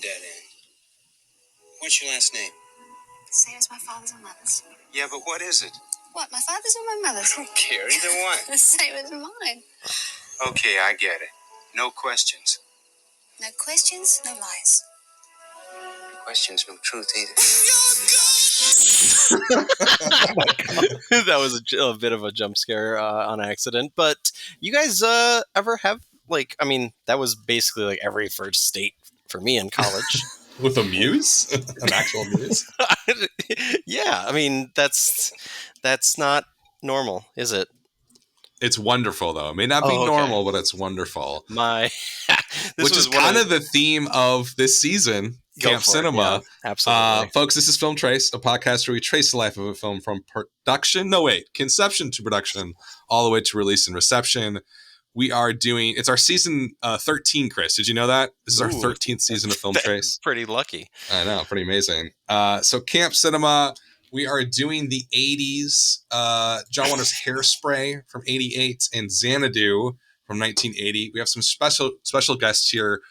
dead end. What's your last name? Same as my father's and mother's. Yeah, but what is it? What, my father's or my mother's? I don't care, either one. The same as mine. Okay, I get it. No questions. No questions, no lies. No questions, no truth either. That was a bit of a jump scare on accident. But you guys ever have, like, I mean, that was basically like every first date for me in college. With a muse? An actual muse? Yeah, I mean, that's not normal, is it? It's wonderful, though. It may not be normal, but it's wonderful. Which is kind of the theme of this season, Camp Cinema. Yeah, absolutely. Folks, this is Film Trace, a podcast where we trace the life of a film from conception to production, all the way to release and reception. We are doing, it's our season 13, Chris. Did you know that? This is our 13th season of Film Trace. Pretty lucky. I know, pretty amazing. So Camp Cinema, we are doing the 80s. John Waters' Hairspray from 88 and Xanadu from 1980. We have some special guests here,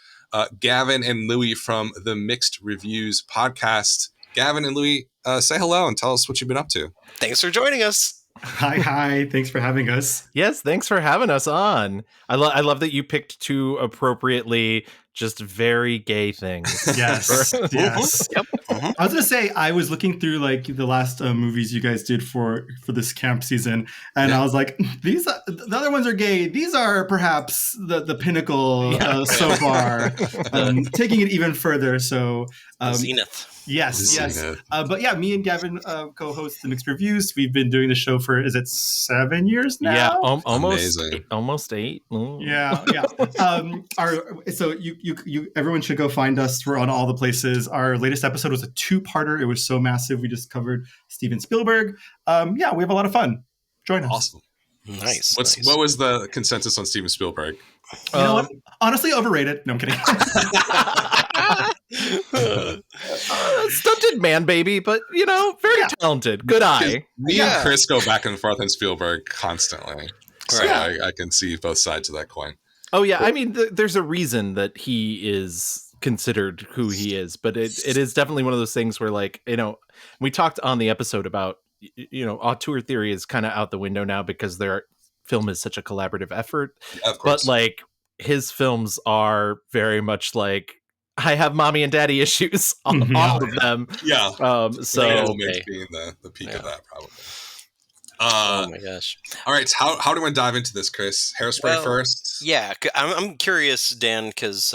Gavin and Louie from the Mixed Reviews podcast. Gavin and Louie, say hello and tell us what you've been up to. Thanks for joining us. Hi. Thanks for having us. Yes, thanks for having us on. I love that you picked two appropriately just very gay things. Yes. Yes. Yep. I was gonna say, I was looking through like the last movies you guys did for this camp season, and I was like, these the other ones are gay. These are perhaps the pinnacle so far, taking it even further. So Zenith. Yes. But yeah, me and Gavin co-host the Mixed Reviews. We've been doing the show for, is it 7 years now? Yeah, almost 8. Mm. Yeah. So you everyone should go find us. We're on all the places. Our latest episode was a 2-parter. It was so massive. We just covered Steven Spielberg. We have a lot of fun. Join us. Awesome. Nice. What was the consensus on Steven Spielberg? You know what? Honestly, overrated. No, I'm kidding. Stunted man baby, but very talented. Good eye. Me and Chris go back and forth on Spielberg constantly. So I can see both sides of that coin. Oh yeah, I mean, there's a reason that he is considered who he is, but it is definitely one of those things where, like, we talked on the episode about, auteur theory is kind of out the window now because film is such a collaborative effort. Yeah, of course. But like his films are very much like, I have mommy and daddy issues, all of them. Yeah. So being the peak of that, probably. Oh my gosh! All right, so how do we dive into this, Chris? Hairspray first. Yeah, I'm curious, Dan, because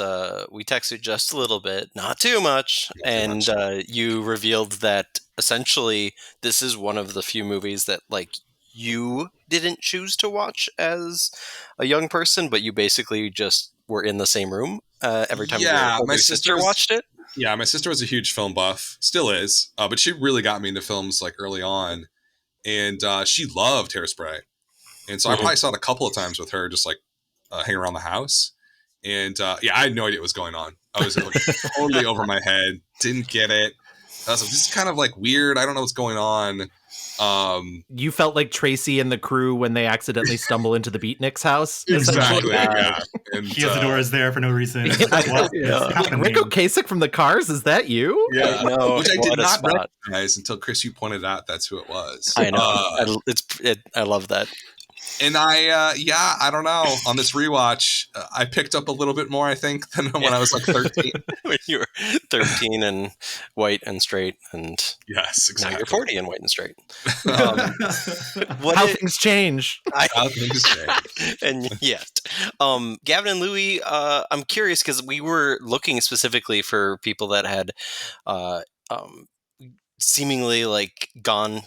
we texted just a little bit, not too much, and you revealed that essentially this is one of the few movies that like you didn't choose to watch as a young person, but you basically just were in the same room every time my sister watched it. Yeah, my sister was a huge film buff, still is, but she really got me into films like early on. And she loved Hairspray. And so I probably saw it a couple of times with her, just like hanging around the house. And I had no idea what was going on. I was like, totally over my head. Didn't get it. I was like, this is kind of like weird. I don't know what's going on. You felt like Tracy and the crew when they accidentally stumble into the Beatniks' house. Exactly. Yeah. And Kiyosadora is there for no reason. Rico Kasich from the Cars, is that you? Yeah, which I did not recognize until Chris, you pointed out that's who it was. I know. I love that. And I don't know. On this rewatch, I picked up a little bit more, I think, than when I was like 13. When you were 13 and white and straight, and yes, exactly. Now you're 40 and white and straight. Things change. How things change. And yet, Gavin and Louie, I'm curious because we were looking specifically for people that had seemingly like gone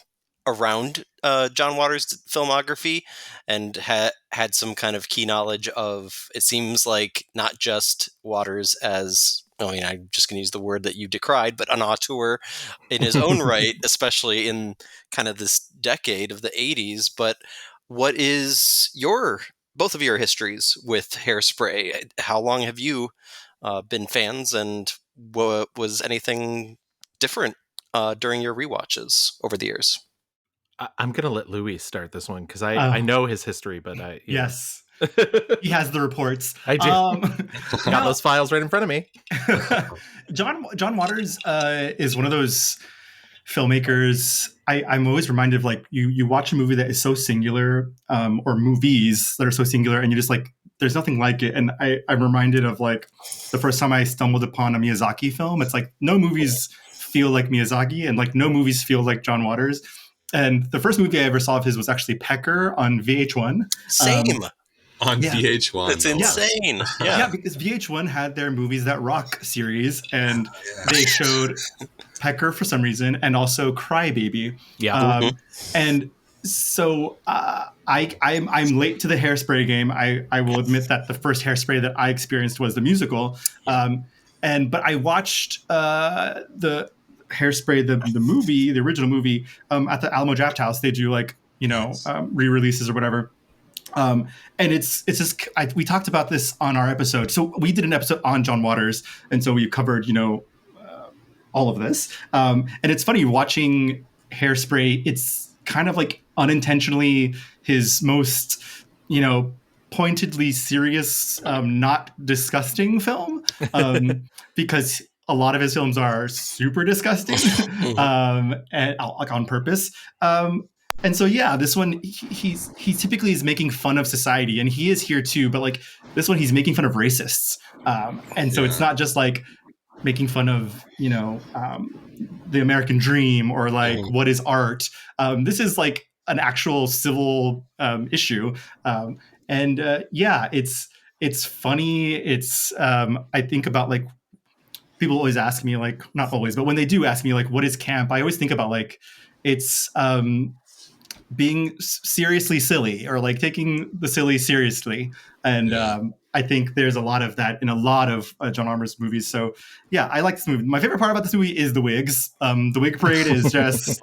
around John Waters' filmography and had some kind of key knowledge of, it seems like, not just Waters as, I'm just going to use the word that you decried, but an auteur in his own right, especially in kind of this decade of the 80s. But what is both of your histories with Hairspray? How long have you been fans, and was anything different during your rewatches over the years? I'm going to let Louie start this one because I know his history, but Yes. He has the reports. I do. Got those files right in front of me. John Waters is one of those filmmakers. I'm always reminded of, like, you watch a movie that is so singular, or movies that are so singular, and you just like, there's nothing like it. And I'm reminded of, like, the first time I stumbled upon a Miyazaki film. It's like no movies feel like Miyazaki, and like no movies feel like John Waters. And the first movie I ever saw of his was actually Pecker on VH1. Same. On Yeah. VH1. That's insane. Yeah, because VH1 had their Movies That Rock series, and they showed Pecker for some reason, and also Crybaby. Yeah. And so I'm late to the Hairspray game. I will admit that the first Hairspray that I experienced was the musical. But I watched the Hairspray, the movie, the original movie, at the Alamo Draft House. They do, like, re-releases or whatever. And it's just, we talked about this on our episode. So we did an episode on John Waters, and so we covered, all of this. And it's funny watching Hairspray. It's kind of like unintentionally his most, pointedly serious, not disgusting film, because a lot of his films are super disgusting, and like on purpose. And so, yeah, this one, he typically is making fun of society, and he is here too. But like this one, he's making fun of racists, and so it's not just like making fun of the American dream or like what is art. This is like an actual civil issue, it's funny. It's I think about, like, people always ask me, like, not always, but when they do ask me, like, what is camp, I always think about, like, it's being seriously silly, or like taking the silly seriously. And I think there's a lot of that in a lot of John Armour's movies. So yeah, I like this movie. My favorite part about this movie is the wigs. The wig parade is just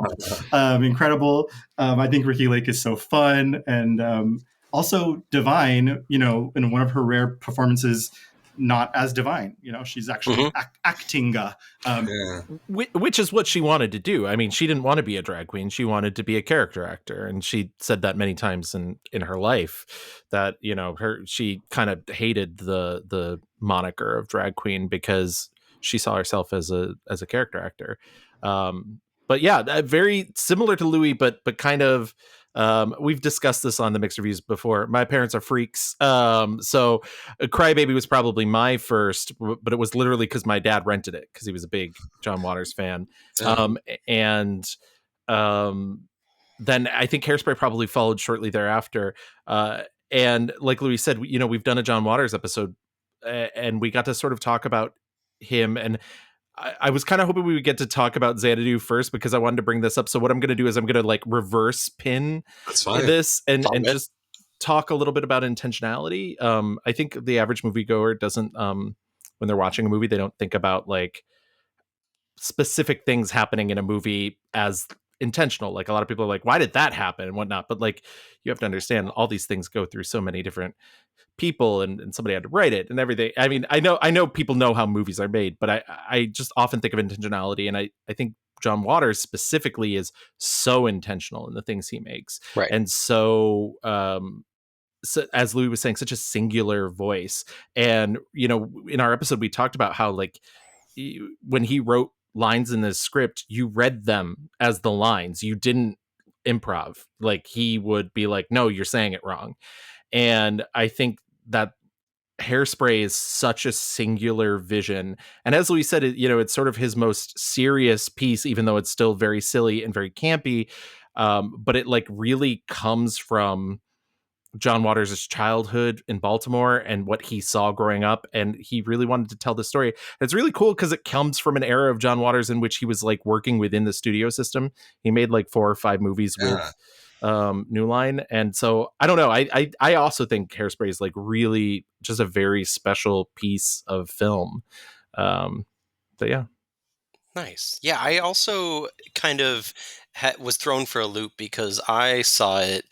incredible. I think Ricki Lake is so fun, and also Divine, in one of her rare performances, not as Divine. She's actually acting. Which is what she wanted to do. I mean, she didn't want to be a drag queen. She wanted to be a character actor. And she said that many times in her life, that, she kind of hated the moniker of drag queen because she saw herself as a character actor. But yeah, very similar to Louie, but kind of, we've discussed this on the mixed reviews before. My parents are freaks. So Crybaby was probably my first, but it was literally because my dad rented it because he was a big John Waters fan. Then I think Hairspray probably followed shortly thereafter. And like Louis said, we've done a John Waters episode, and we got to sort of talk about him. And I was kind of hoping we would get to talk about Xanadu first, because I wanted to bring this up. So what I'm going to do is I'm going to like reverse pin this and just talk a little bit about intentionality. I think the average moviegoer doesn't, when they're watching a movie, they don't think about like specific things happening in a movie as intentional. Like a lot of people are like, why did that happen and whatnot? But like, you have to understand all these things go through so many different people, and somebody had to write it and everything. I mean, I know people know how movies are made, but I just often think of intentionality, and I think John Waters specifically is so intentional in the things he makes. Right. And so, so as Louis was saying, such a singular voice. And, in our episode, we talked about how, like, when he wrote lines in this script, you read them as the lines. You didn't improv. Like, he would be like, no, you're saying it wrong. And I think that Hairspray is such a singular vision. And as Louis said, it's sort of his most serious piece, even though it's still very silly and very campy. But it like really comes from John Waters' childhood in Baltimore and what he saw growing up. And he really wanted to tell the story. It's really cool because it comes from an era of John Waters in which he was like working within the studio system. He made like 4 or 5 movies with New Line. And so I don't know. I also think Hairspray is like really just a very special piece of film. But yeah. Nice. Yeah, I also kind of was thrown for a loop because I saw it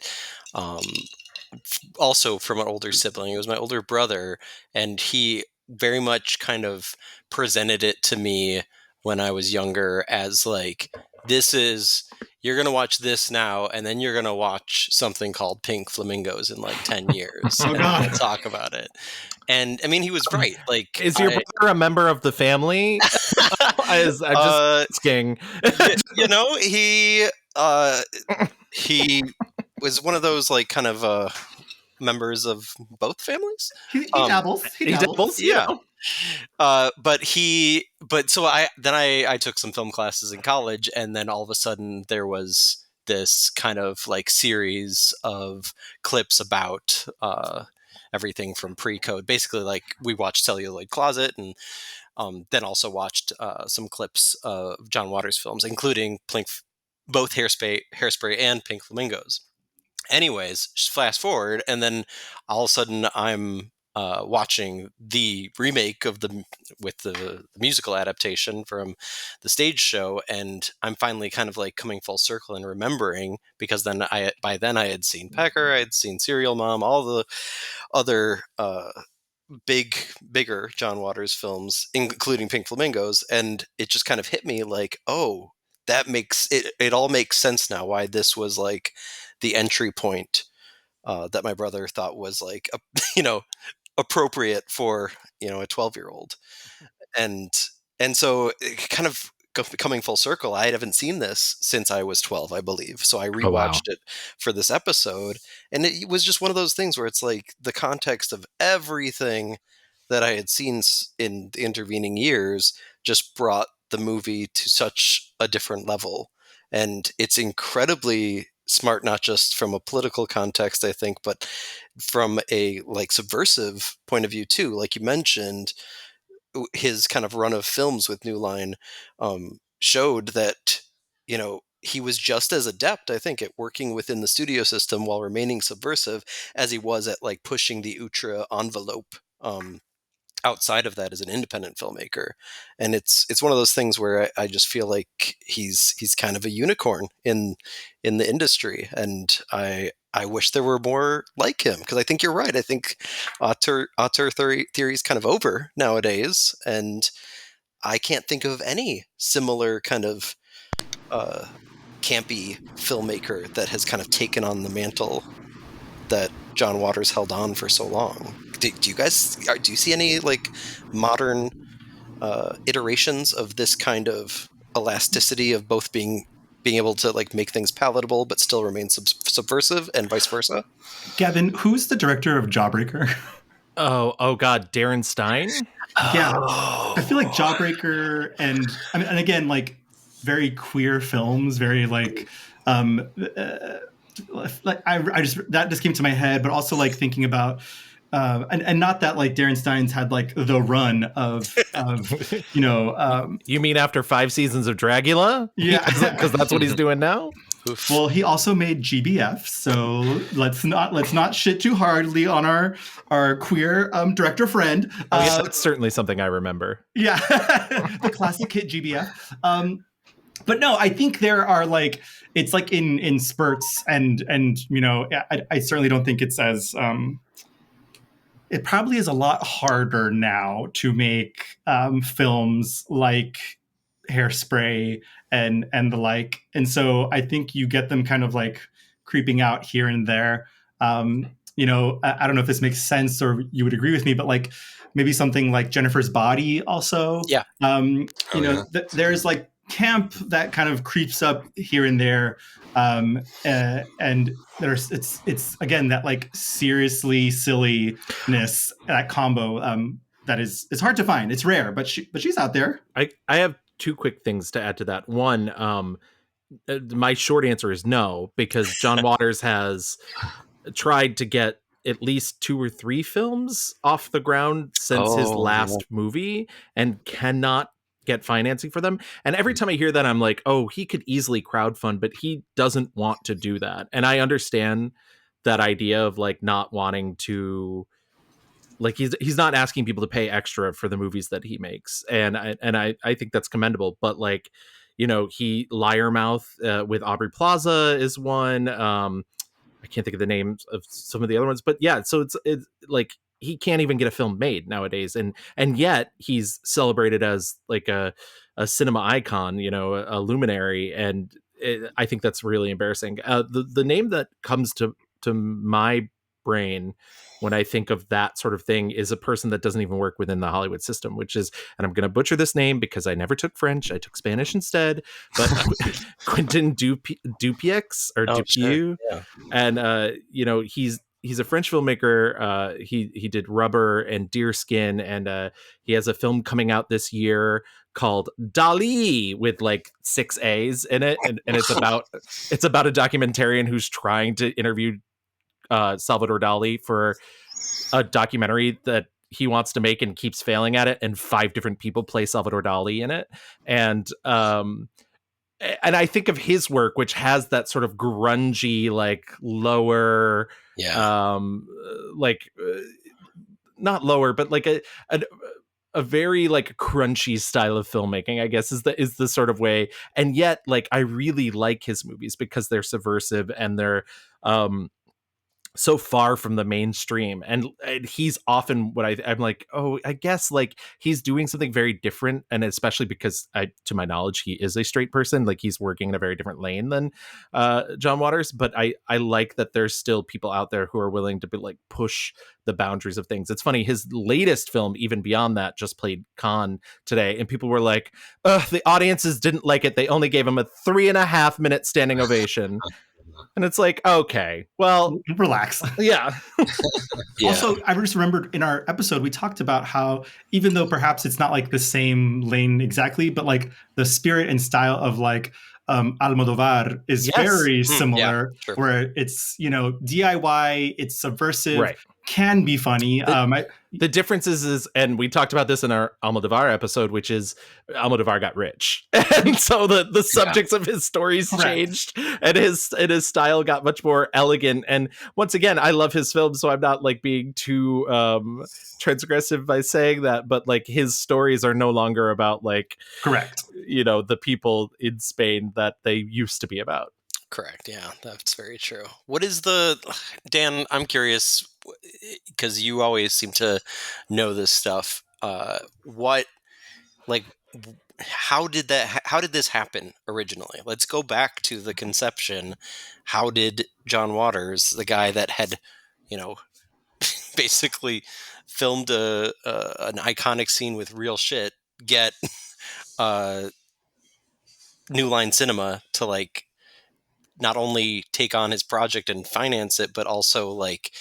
also from an older sibling. It was my older brother, and he very much kind of presented it to me when I was younger as like you're going to watch this now, and then you're going to watch something called Pink Flamingos in like 10 years. Oh, and God. we'll talk about it. And I mean, he was right. Like, Is your brother a member of the family? I'm just asking. He was one of those like kind of members of both families. He dabbles. He dabbles. Yeah. But so I took some film classes in college, and then all of a sudden there was this kind of like series of clips about everything from pre-code. Basically, like we watched Celluloid Closet, and then also watched some clips of John Waters films, including both Hairspray and Pink Flamingos. Anyways, just fast forward, and then all of a sudden I'm watching the remake with the musical adaptation from the stage show, and I'm finally kind of like coming full circle and remembering, because by then I had seen Pecker, I had seen Serial Mom, all the other bigger John Waters films, including Pink Flamingos, and it just kind of hit me like, oh, that makes it all makes sense now why this was like the entry point that my brother thought was like appropriate for a 12-year-old. And so kind of coming full circle, I haven't seen this since I was 12, I believe. So I rewatched it for this episode, and it was just one of those things where it's like the context of everything that I had seen in the intervening years just brought the movie to such a different level. And it's incredibly smart, not just from a political context, I think, but from a like subversive point of view too. Like you mentioned, his kind of run of films with New Line showed that he was just as adept, I think, at working within the studio system while remaining subversive as he was at like pushing the ultra envelope outside of that as an independent filmmaker. And it's one of those things where I just feel like he's kind of a unicorn in the industry, and I wish there were more like him, because I think you're right. I think auteur theory is kind of over nowadays, and I can't think of any similar kind of campy filmmaker that has kind of taken on the mantle that John Waters held on for so long. Do you see any like modern iterations of this kind of elasticity of both being able to like make things palatable but still remain subversive, and vice versa? Gavin, who's the director of Jawbreaker? Oh God, Darren Stein? Yeah. I feel like Jawbreaker and again, like very queer films, very like like that just came to my head, but also like thinking about and not that like Darren Stein's had like the run of you mean after 5 seasons of Dragula? Yeah, because that's what he's doing now. Well, he also made GBF, so let's not shit too hardly on our queer director friend. That's certainly something I remember. Yeah, the classic hit GBF. But no, I think there are like, it's like in spurts, and I certainly don't think it's as it probably is a lot harder now to make films like Hairspray and the like, and so I think you get them kind of like creeping out here and there. I don't know if this makes sense or you would agree with me, but like maybe something like Jennifer's Body also. Yeah. There's like camp that kind of creeps up here and there, and there's it's again that like seriously silliness, that combo that it's hard to find. It's rare, but she's out there. I have 2 quick things to add to that. One, my short answer is no, because John Waters has tried to get at least 2 or 3 films off the ground since his last movie and cannot get financing for them. And every time I hear that, I'm like, oh, he could easily crowdfund, but he doesn't want to do that. And I understand that idea of like not wanting to, like he's not asking people to pay extra for the movies that he makes. And I think that's commendable. But like, he Liarmouth with Aubrey Plaza is one. I can't think of the names of some of the other ones, but yeah, so it's like he can't even get a film made nowadays, and yet he's celebrated as like a a cinema icon, a luminary, and I think that's really embarrassing. The name that comes to my brain when I think of that sort of thing is a person that doesn't even work within the Hollywood system, which is, and I'm going to butcher this name because I never took French, I took Spanish instead, but Quentin Dupieux or Oh, Dupieux, sure. Yeah. and he's a French filmmaker. He did Rubber and Deerskin, and he has a film coming out this year called Dali with like 6 A's in it, and it's about a documentarian who's trying to interview Salvador Dali for a documentary that he wants to make and keeps failing at it, and 5 different people play Salvador Dali in it, and I think of his work, which has that sort of grungy, like lower, not lower, but like a very like crunchy style of filmmaking, I guess is the sort of way. And yet, like, I really like his movies because they're subversive and they're so far from the mainstream, and he's often what I'm like, oh, I guess like he's doing something very different, and especially because to my knowledge, he is a straight person, like he's working in a very different lane than John Waters. But I like that there's still people out there who are willing to like push the boundaries of things. It's funny, his latest film, even beyond that, just played Cannes today, and people were like, the audiences didn't like it, they only gave him a 3.5-minute standing ovation. And it's like, okay, well, relax. Yeah. Also, I just remembered in our episode, we talked about how even though perhaps it's not like the same lane exactly, but like the spirit and style of like Almodovar is very similar, sure. where it's, DIY, it's subversive, right, can be funny. The difference is, and we talked about this in our Almodovar episode, which is Almodovar got rich, and so the subjects of his stories changed, and his style got much more elegant. And once again, I love his films, so I'm not like being too transgressive by saying that, but like his stories are no longer about like the people in Spain that they used to be about. Correct. Yeah, that's very true. What is Dan, I'm curious, because you always seem to know this stuff. How did this happen originally? Let's go back to the conception. How did John Waters, the guy that had, basically filmed an iconic scene with real shit, get New Line Cinema to like not only take on his project and finance it, but also like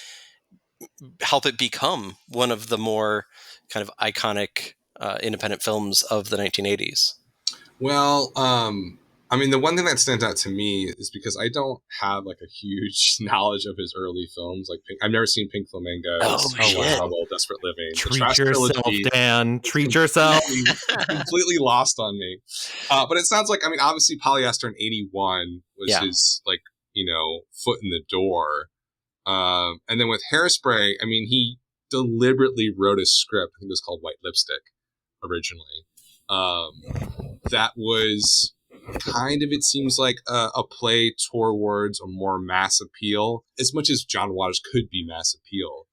help it become one of the more kind of iconic independent films of the 1980s? Well, I mean, the one thing that stands out to me is because I don't have like a huge knowledge of his early films. Like I've never seen Pink Flamingos. Well, Desperate Living. Treat yourself, Dan. Treat yourself. Completely lost on me. But it sounds like, I mean, obviously Polyester in 81 was his like, foot in the door. And then with Hairspray, I mean, he deliberately wrote a script. I think it was called White Lipstick originally. That was kind of, it seems like a play towards a more mass appeal, as much as John Waters could be mass appeal.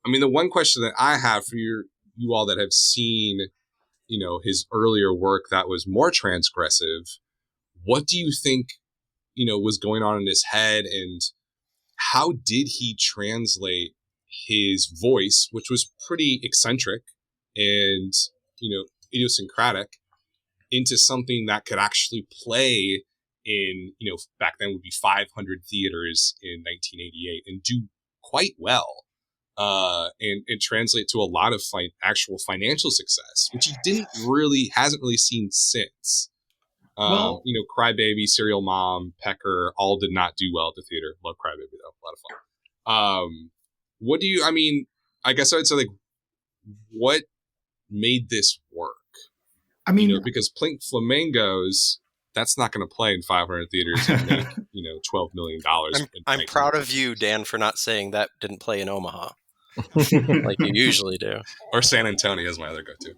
I mean, the one question that I have for you all that have seen, his earlier work that was more transgressive, what do you think, was going on in his head, and how did he translate his voice, which was pretty eccentric and, idiosyncratic, into something that could actually play in, back then would be 500 theaters in 1988 and do quite well, and translate to a lot of actual financial success, which he hasn't really seen since. Crybaby, Serial Mom, Pecker all did not do well at the theater. Love Crybaby though, a lot of fun. I guess I would say, like, what made this work? I mean, because Pink Flamingos, that's not going to play in 500 theaters and make, $12 million. I'm proud of you, Dan, for not saying that didn't play in Omaha like you usually do. Or San Antonio is my other go-to.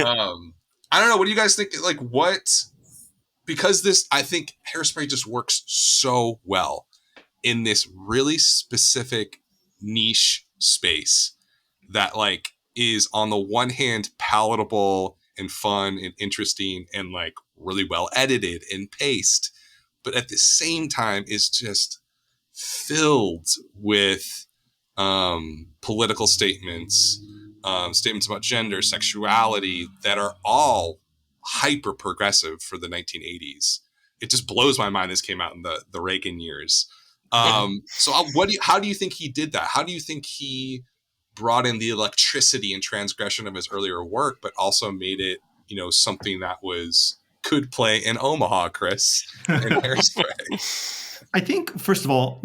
I don't know. What do you guys think? Like, because I think Hairspray just works so well in this really specific niche space that, like, is on the one hand palatable and fun and interesting and like really well edited and paced, but at the same time is just filled with political statements, statements about gender, sexuality that are all hyper progressive for the 1980s. It just blows my mind this came out in the Reagan years. So how do you think he did that? How do you think he brought in the electricity and transgression of his earlier work, but also made it, something that could play in Omaha, Chris, and Hairspray? I think, first of all,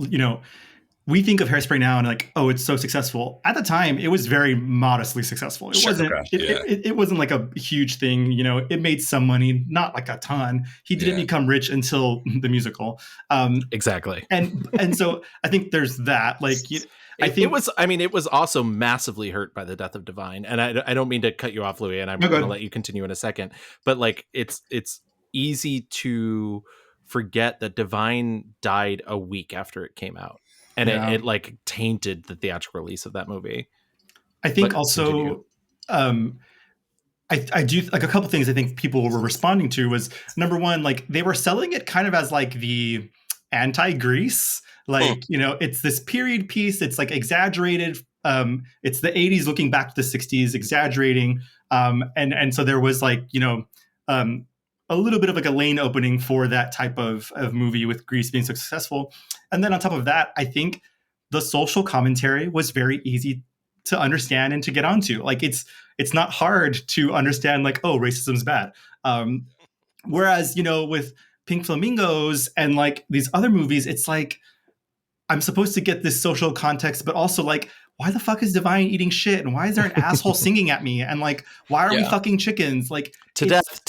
we think of Hairspray now and like, oh, it's so successful. At the time, it was very modestly successful. It wasn't like a huge thing. It made some money, not like a ton. He didn't become rich until the musical. Exactly. And so I think there's that. Like, it was also massively hurt by the death of Divine. And I don't mean to cut you off, Louie, and I'm going to let you continue in a second. But like, it's easy to forget that Divine died a week after it came out. And it like tainted the theatrical release of that movie. I think also, I do like a couple things I think people were responding to was, number one, like they were selling it kind of as like the anti-Grease, like, it's this period piece. It's like exaggerated. It's the 80s looking back to the 60s, exaggerating. And so there was like, a little bit of like a lane opening for that type of movie with Grease being so successful. And then on top of that, I think the social commentary was very easy to understand and to get onto. Like it's not hard to understand like, oh, racism's bad. Whereas, with Pink Flamingos and like these other movies, it's like, I'm supposed to get this social context, but also like, why the fuck is Divine eating shit? And why is there an asshole singing at me? And like, why are we fucking chickens? Like to death.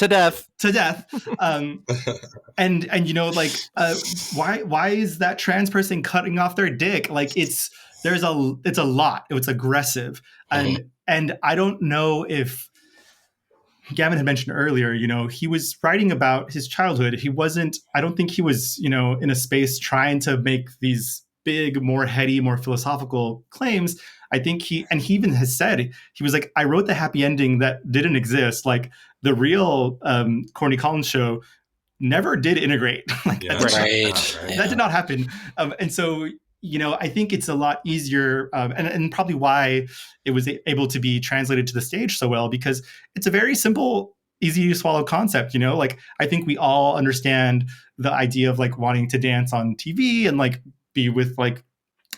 Why is that trans person cutting off their dick? Like it's a lot. It's aggressive. And I don't know if Gavin had mentioned earlier, he was writing about his childhood. I don't think he was, in a space trying to make these big, more heady, more philosophical claims. I think he even has said, he was like, I wrote the happy ending that didn't exist. Like the real Corny Collins show never did integrate. That did not happen. And so, I think it's a lot easier and probably why it was able to be translated to the stage so well, because it's a very simple, easy to swallow concept. Like I think we all understand the idea of like wanting to dance on TV and like be with like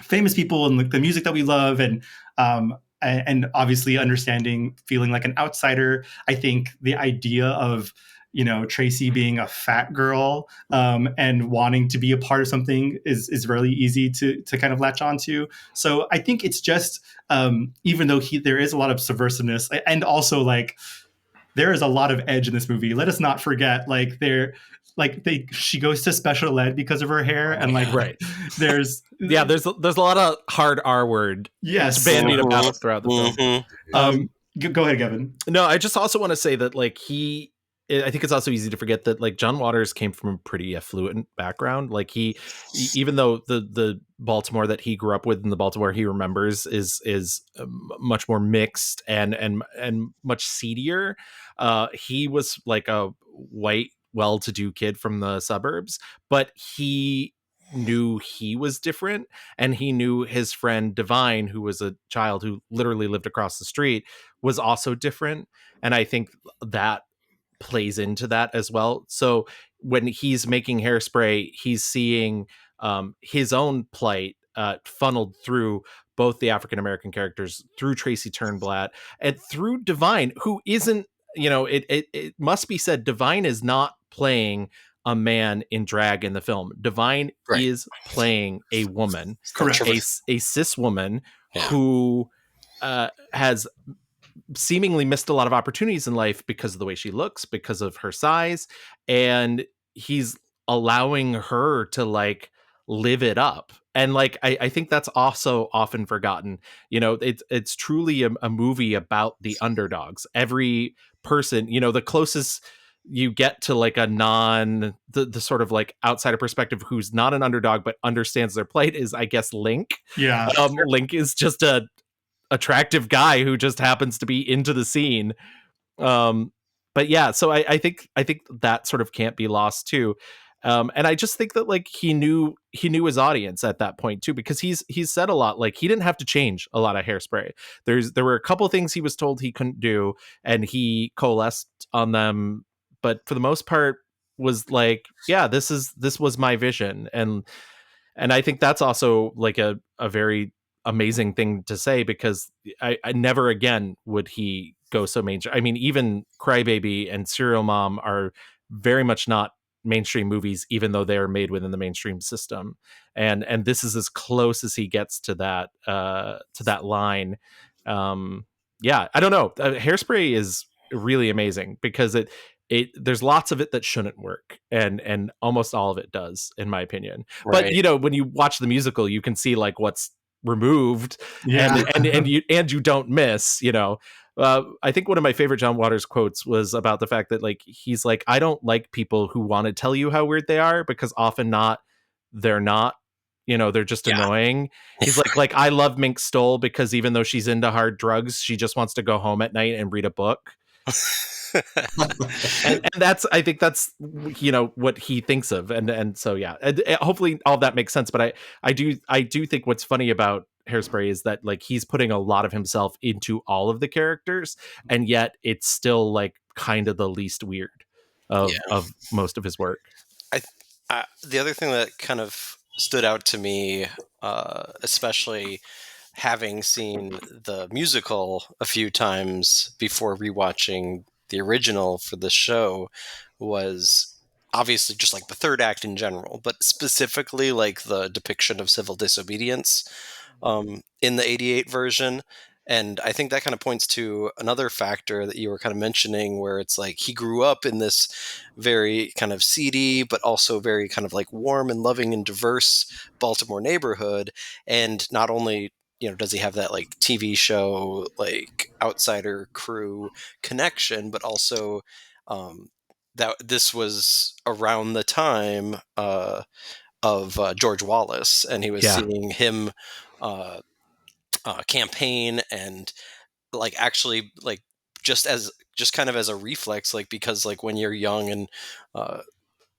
famous people and like the music that we love and obviously feeling like an outsider. I think the idea of, Tracy being a fat girl and wanting to be a part of something is really easy to kind of latch onto. So I think it's just, even though there is a lot of subversiveness and also like there is a lot of edge in this movie. Let us not forget, she goes to special ed because of her hair, and there's a lot of hard R word. Yes, bandied about throughout the film. Go ahead, Gavin. No, I just also want to say that I think it's also easy to forget that like John Waters came from a pretty affluent background. Like even though the Baltimore that he grew up with and the Baltimore he remembers is much more mixed and much seedier. He was like a white, well-to-do kid from the suburbs, but he knew he was different, and he knew his friend Divine, who was a child who literally lived across the street, was also different. And I think that plays into that as well. So when he's making Hairspray, he's seeing his own plight funneled through both the African-American characters, through Tracy Turnblatt, and through Divine, who isn't, it must be said, Divine is not playing a man in drag in the film. Divine is playing a woman, correct, a cis woman who has seemingly missed a lot of opportunities in life because of the way she looks, because of her size, and he's allowing her to like live it up. And like I think that's also often forgotten. It's truly a movie about the underdogs. Every person, the closest you get to like the sort of like outsider perspective who's not an underdog but understands their plight is, I guess, Link. Yeah. Link is just a attractive guy who just happens to be into the scene. but yeah, so I think that sort of can't be lost too. And I just think that like he knew his audience at that point too, because he's said a lot, like he didn't have to change a lot of Hairspray. There were a couple things he was told he couldn't do, and he coalesced on them, but for the most part was like, yeah, this was my vision. And I think that's also like a very amazing thing to say, because I never again would he go so mainstream. I mean, even Crybaby and Serial Mom are very much not mainstream movies, even though they are made within the mainstream system. And this is as close as he gets to that line. Yeah, I don't know. Hairspray is really amazing because it there's lots of it that shouldn't work, and almost all of it does, in my opinion. Right. But you know, when you watch the musical, you can see like what's removed, Yeah. and you don't miss, you know. I think one of my favorite John Waters quotes was about the fact that like he's like, I don't like people who want to tell you how weird they are, because often they're not, you know, they're just annoying. He's like I love Mink Stole because even though she's into hard drugs, she just wants to go home at night and read a book. and that's, I think that's, you know, what he thinks of, and so yeah, hopefully all of that makes sense. But I do think what's funny about Hairspray is that like he's putting a lot of himself into all of the characters, and yet it's still like kind of the least weird of most of his work. The other thing that kind of stood out to me, especially having seen the musical a few times before rewatching the original for the show, was obviously just like the third act in general, but specifically like the depiction of civil disobedience in the 88 version. And I think that kind of points to another factor that you were kind of mentioning, where it's like he grew up in this very kind of seedy, but also very kind of like warm and loving and diverse Baltimore neighborhood. And not only, you know, does he have that like TV show, like outsider crew connection, but also that this was around the time of George Wallace, and he was seeing him campaign, and like actually like just kind of as a reflex, like because like when you're young and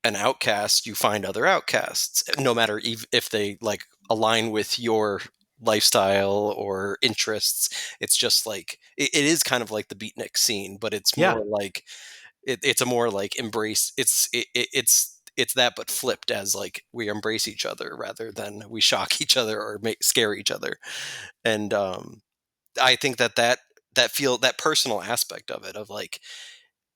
an outcast, you find other outcasts, no matter if they like align with your lifestyle or interests. It's just like it is kind of like the beatnik scene, but it's more like it's a more like embrace. It's that, but flipped, as like we embrace each other rather than we shock each other or scare each other. And I think that personal aspect of it, of like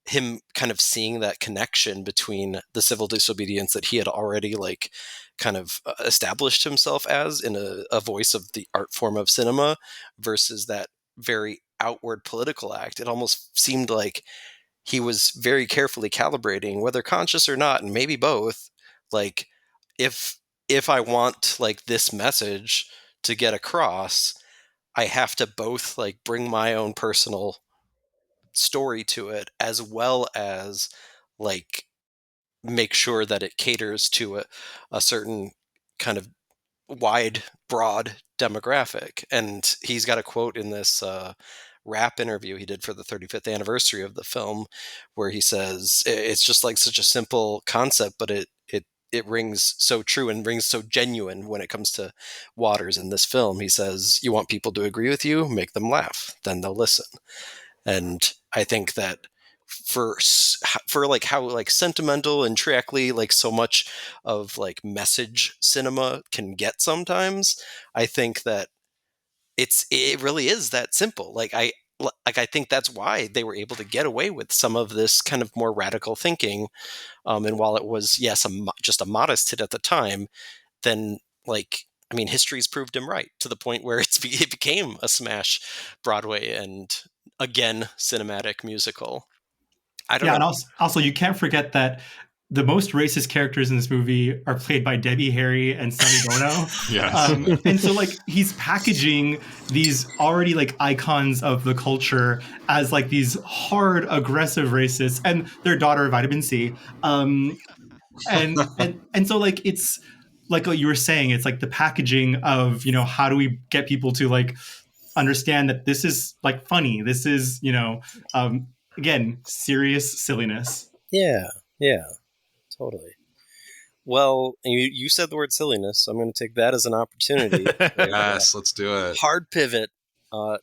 him kind of seeing that connection between the civil disobedience that he had already like kind of established himself as in a voice of the art form of cinema, versus that very outward political act. It almost seemed like he was very carefully calibrating, whether conscious or not, and maybe both, like if I want like this message to get across, I have to both like bring my own personal story to it, as well as like make sure that it caters to a certain kind of wide, broad demographic. And he's got a quote in this rap interview he did for the 35th anniversary of the film, where he says it's just like such a simple concept, but it rings so true and rings so genuine when it comes to Waters in this film. He says, you want people to agree with you, make them laugh, then they'll listen. And I think that for like how like sentimental and trickly like so much of like message cinema can get sometimes, I think that it really is that simple. Like I think that's why they were able to get away with some of this kind of more radical thinking. And while it was, yes, just a modest hit at the time, then like, I mean, history's proved him right to the point where it became a smash Broadway and again cinematic musical. I don't know. And also you can't forget that the most racist characters in this movie are played by Debbie Harry and Sonny Bono. Yes. And so like he's packaging these already like icons of the culture as like these hard, aggressive racists, and their daughter Vitamin C. And so like it's like what you were saying, it's like the packaging of, you know, how do we get people to like understand that this is like funny, this is, you know, again, serious silliness. Yeah, totally. Well, you said the word silliness, so I'm going to take that as an opportunity. Yes, let's do it. Hard pivot to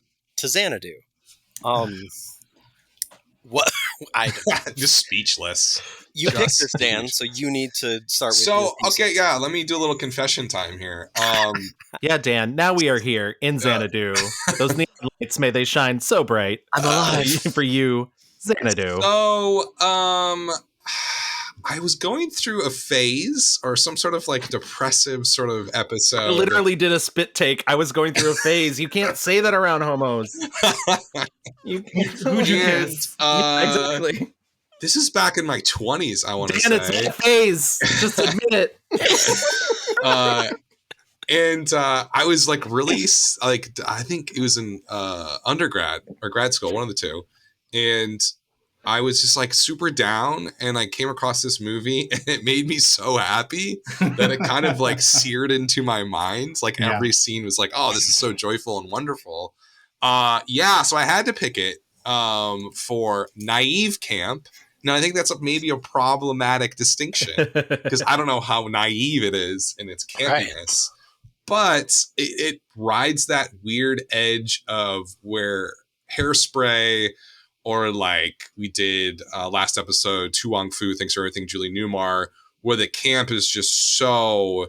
Xanadu. What? Just speechless. You picked this, Dan, so you need to start with So, okay, yeah, let me do a little confession time here. Yeah, Dan, now we are here in Xanadu. Those neon lights, may they shine so bright. I'm alive. For you, Xanadu. So, I was going through a phase or some sort of like depressive sort of episode. I literally did a spit take. I was going through a phase. You can't say that around homos. Who'd you kiss? Yeah, exactly. This is back in my 20s, I want to Dan, say. it's a phase. Just admit it. And I was like really like, I think it was in undergrad or grad school, one of the two. And I was just like super down, and I came across this movie and it made me so happy that it kind of like seared into my mind. Like every scene was like, oh, this is so joyful and wonderful. So I had to pick it for naive camp. Now, I think that's maybe a problematic distinction because I don't know how naive it is in its campiness, but it rides that weird edge of where Hairspray, or like we did last episode, Tu Wong Fu, Thanks for Everything, Julie Newmar, where the camp is just so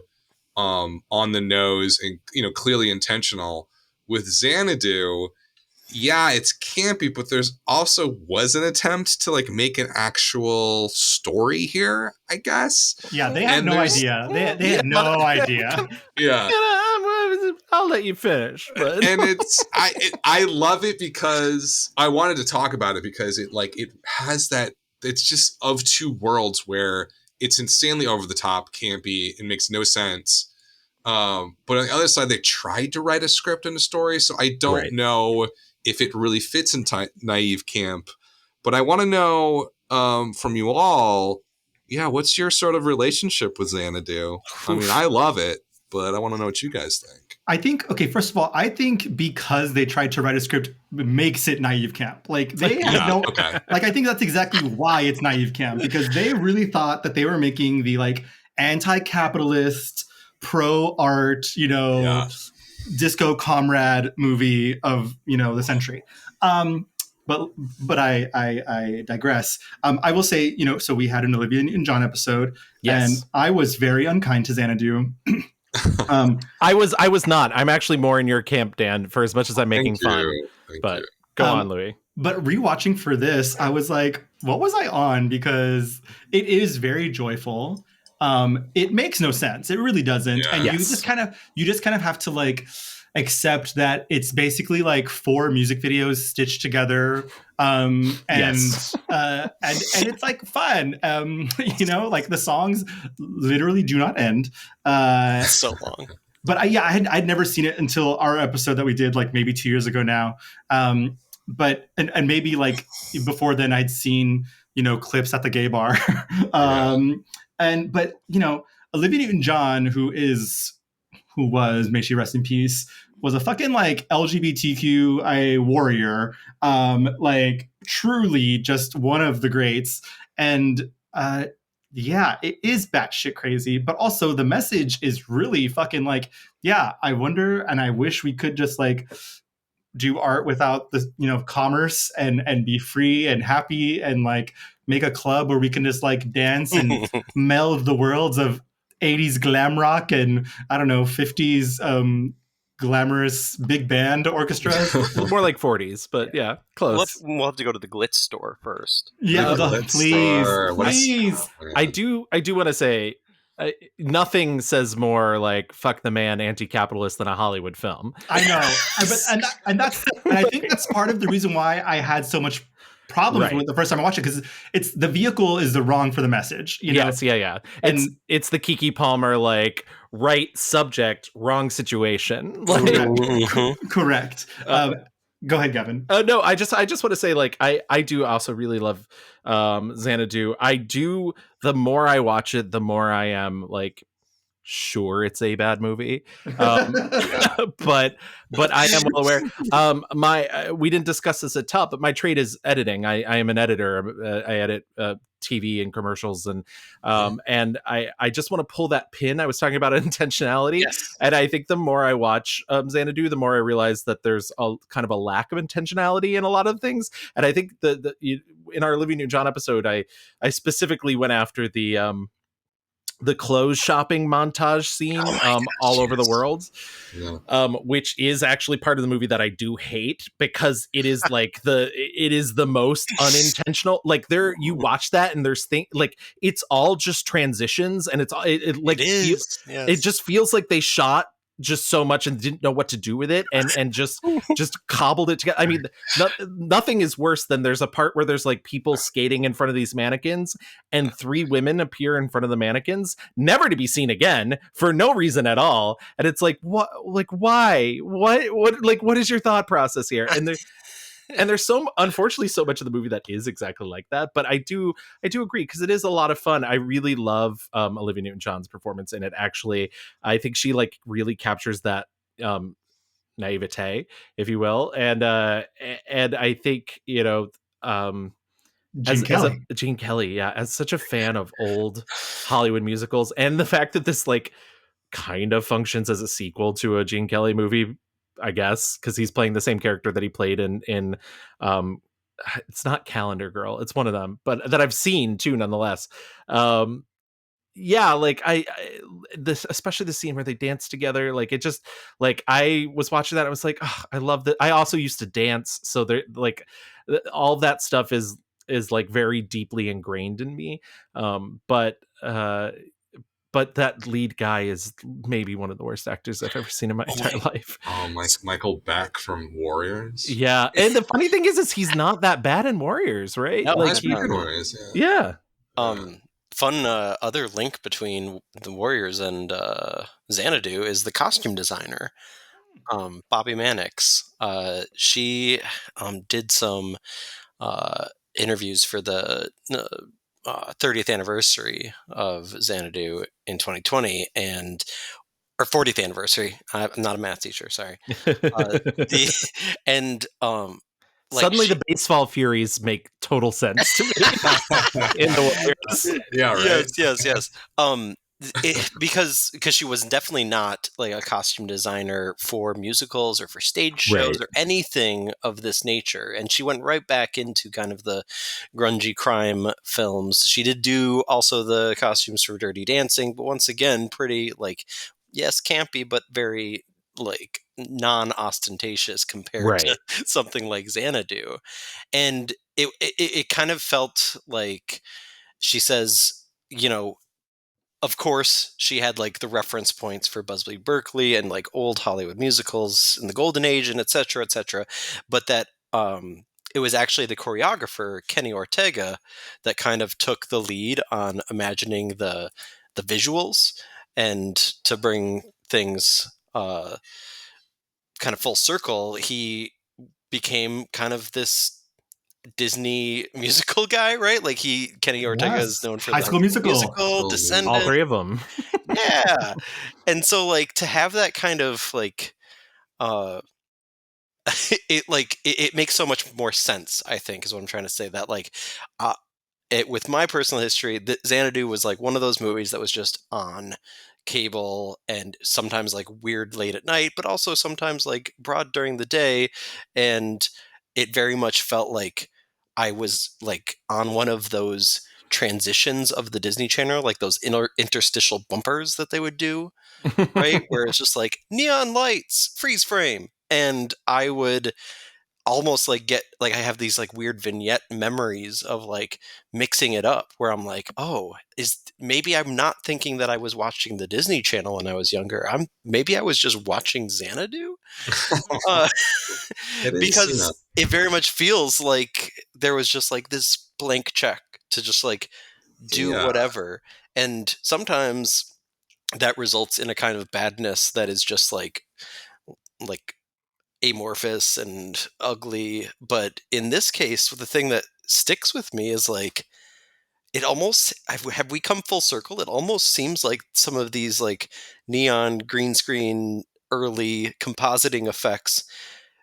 on the nose and, you know, clearly intentional. With Xanadu, yeah, it's campy, but there's also was an attempt to like make an actual story here, I guess. Yeah, they had no idea. They had no idea. Yeah. I'll let you finish. But. And I love it because I wanted to talk about it because it has that, it's just of two worlds where it's insanely over the top, campy, and makes no sense. But on the other side, they tried to write a script and a story, so I don't know if it really fits in naive camp. But I want to know from you all, what's your sort of relationship with Xanadu? I mean, I love it, but I want to know what you guys think. I think, okay, first of all, I think because they tried to write a script makes it naive camp. Like they had like I think that's exactly why it's naive camp, because they really thought that they were making the like anti-capitalist, pro-art, disco comrade movie of, the century. But I digress. I will say, so we had an Olivia Newton-John episode, and I was very unkind to Xanadu. I was not. I'm actually more in your camp, Dan, for as much as I'm making fun. But go on, Louie. But rewatching for this, I was like, what was I on? Because it is very joyful. It makes no sense. It really doesn't. Yeah. And you just kind of have to like accept that it's basically like 4 music videos stitched together. And it's like fun. Like the songs literally do not end. So long. But I'd never seen it until our episode that we did like maybe 2 years ago now. But maybe like before then I'd seen, clips at the gay bar. But Olivia Newton-John, who was, may she rest in peace, was a fucking like LGBTQ warrior, like truly just one of the greats. And it is batshit crazy, but also the message is really fucking like, I wonder and I wish we could just like do art without the commerce and be free and happy and like make a club where we can just like dance and meld the worlds of 80s glam rock and I don't know 50s glamorous big band orchestras. More like 40s, but yeah, close. We'll have to go to the Glitz store first. Yeah, please. I do want to say nothing says more like fuck the man anti-capitalist than a Hollywood film. I know, and I think that's part of the reason why I had so much problems with the first time I watched it, because it's the vehicle is the wrong for the message. Yes, yeah. And it's the Kiki Palmer like right subject, wrong situation. Like, correct. Go ahead, Gavin. No, I just want to say like I do also really love Xanadu. I do. The more I watch it, the more I am like sure it's a bad movie. But I am well aware. We didn't discuss this at top, but my trade is editing. I am an editor. I edit TV and commercials, and I just want to pull that pin I was talking about intentionality. Yes. And I think the more I watch Xanadu, the more I realize that there's a kind of a lack of intentionality in a lot of things. And I think in our Olivia Newton-John episode, I specifically went after the clothes shopping montage scene all over the world, which is actually part of the movie that I do hate, because it is like it is the most unintentional. Like you watch that and there's like it's all just transitions, and it's it just feels like they shot just so much and didn't know what to do with it, and just cobbled it together. I mean, nothing is worse than there's a part where there's like people skating in front of these mannequins, and 3 women appear in front of the mannequins, never to be seen again for no reason at all. And it's like, what? Like, why? What? Like, what is your thought process here? And there's unfortunately so much of the movie that is exactly like that. But I do agree, because it is a lot of fun. I really love Olivia Newton-John's performance in it. Actually, I think she like really captures that naivete, if you will. And I think, Gene Kelly, yeah, as such a fan of old Hollywood musicals, and the fact that this like kind of functions as a sequel to a Gene Kelly movie, I guess, because he's playing the same character that he played in it's not Calendar Girl, it's one of them, but that I've seen too, nonetheless. Yeah, like this, especially the scene where they dance together, like it just, like I was watching that, I was like, oh, I love that. I also used to dance, so they're like all that stuff is like very deeply ingrained in me. But that lead guy is maybe one of the worst actors I've ever seen in my entire life. Oh, Michael Beck from Warriors. Yeah, and the funny thing is he's not that bad in Warriors, right? No, like Warriors, yeah. Fun other link between the Warriors and Xanadu is the costume designer, Bobby Mannix. She did some interviews for the 30th anniversary of Xanadu in 2020, or 40th anniversary. I'm not a math teacher, sorry. Suddenly the baseball Furies make total sense to me. In the Warriors. Yeah, right. Yes. Because she was definitely not like a costume designer for musicals or for stage shows or anything of this nature, and she went right back into kind of the grungy crime films. She did do also the costumes for Dirty Dancing, but once again, pretty like, yes, campy, but very like non-ostentatious compared to something like Xanadu. And it kind of felt like, she says, of course, she had like the reference points for Busby Berkeley and like old Hollywood musicals in the Golden Age and et cetera, but that it was actually the choreographer Kenny Ortega that kind of took the lead on imagining the visuals, and to bring things kind of full circle, he became kind of this Disney musical guy, right? Like Kenny Ortega is known for High School Musical, Descendant, all 3 of them. Yeah. And so like to have that kind of like it makes so much more sense, I think, is what I'm trying to say. That like with my personal history, Xanadu was like one of those movies that was just on cable, and sometimes like weird late at night, but also sometimes like broad during the day, and it very much felt like I was like on one of those transitions of the Disney Channel, like those interstitial bumpers that they would do, right? Where it's just like neon lights, freeze frame. And I would almost like get like, I have these like weird vignette memories of like mixing it up, where I'm like, oh, maybe I'm not thinking that I was watching the Disney Channel when I was younger. Maybe I was just watching Xanadu. Because it very much feels like there was just like this blank check to just like do whatever. And sometimes that results in a kind of badness that is just like amorphous and ugly. But in this case, the thing that sticks with me is like, it almost, have we come full circle? It almost seems like some of these like neon green screen early compositing effects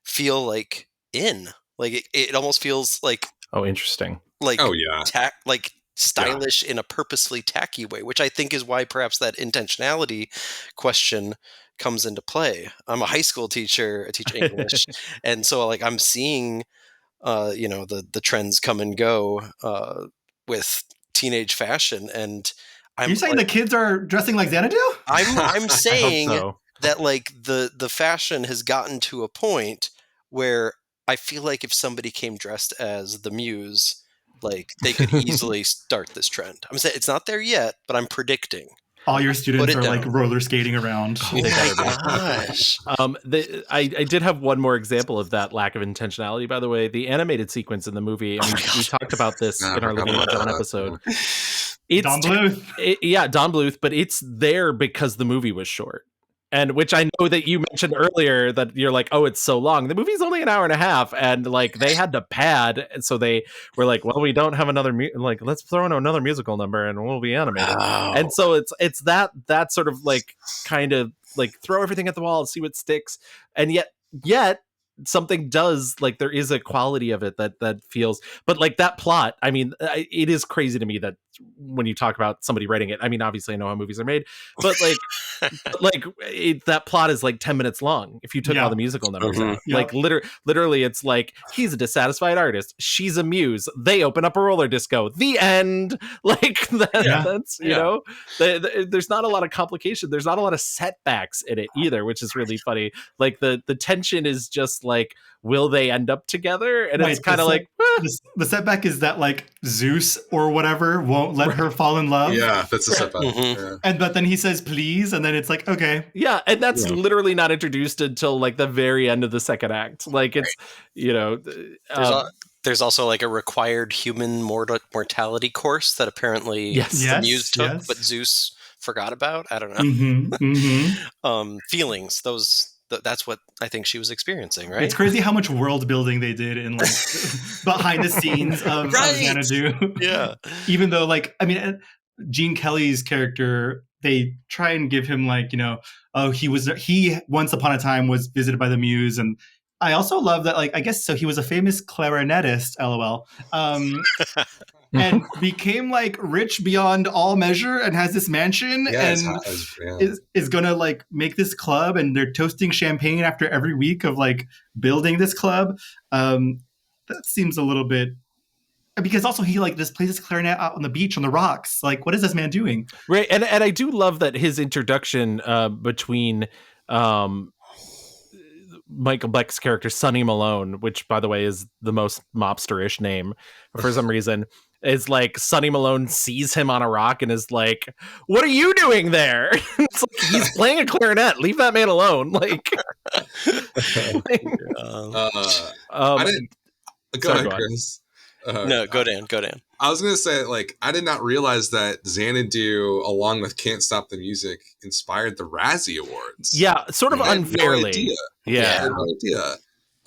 feel like it almost feels like Oh, interesting. Oh yeah. like stylish in a purposefully tacky way, which I think is why perhaps that intentionality question comes into play. I'm a high school teacher, I teach English, and so like I'm seeing the trends come and go with teenage fashion, and You're saying the kids are dressing like Xanadu? I'm saying so. that like the fashion has gotten to a point where I feel like if somebody came dressed as the Muse, like they could easily start this trend. I'm saying it's not there yet, but I'm predicting. All your students Put are it like down. roller skating around. Oh my gosh. I did have one more example of that lack of intentionality, by the way. The animated sequence in the movie, I mean, we talked about this in our Louie and John episode. It's Don Bluth. Don Bluth, but it's there because the movie was short. And which I know that you mentioned earlier that you're like, oh, it's so long. The movie's only an hour and a half, and like they had to pad, and so they were like, well, we don't have another like let's throw in another musical number and we'll be animated. Wow. And so it's that sort of like kind of like throw everything at the wall and see what sticks, and yet something does, like there is a quality of it that feels, but like that plot, I mean, it is crazy to me that when you talk about somebody writing it, I mean, obviously I know how movies are made, but like that plot is like 10 minutes long if you took all the musical numbers out. Like literally it's like he's a dissatisfied artist, she's a muse, they open up a roller disco, the end. Like that's you know, there's not a lot of complication, there's not a lot of setbacks in it either, which is really funny. Like the tension is just like, will they end up together? And it's kind of like the setback is that like Zeus or whatever won't let her fall in love. Yeah, that's a setback. But then he says please, and then it's like, okay. Yeah, and that's literally not introduced until like the very end of the second act. Like it's there's also like a required human mortality course that apparently the Muse took, but Zeus forgot about. I don't know. Feelings, that's what I think she was experiencing, right? It's crazy how much world building they did in like behind the scenes of Xanadu. Yeah. Even though, like, I mean, Gene Kelly's character, they try and give him like, he once upon a time was visited by the Muse, and I also love that, like, I guess so he was a famous clarinetist, LOL. And became like rich beyond all measure and has this mansion is gonna like make this club, and they're toasting champagne after every week of like building this club. That seems a little bit, because also he like just plays his clarinet out on the beach on the rocks. Like, what is this man doing? Right. And I do love that his introduction between Michael Beck's character Sonny Malone, which by the way is the most mobster-ish name for some reason, is like Sonny Malone sees him on a rock and is like, what are you doing there? It's like, he's playing a clarinet, leave that man alone. Like, I didn't go ahead, Chris. No, go Dan. I was gonna say, like, I did not realize that Xanadu, along with Can't Stop the Music, inspired the Razzie Awards. Yeah, sort of unfairly. I had no idea.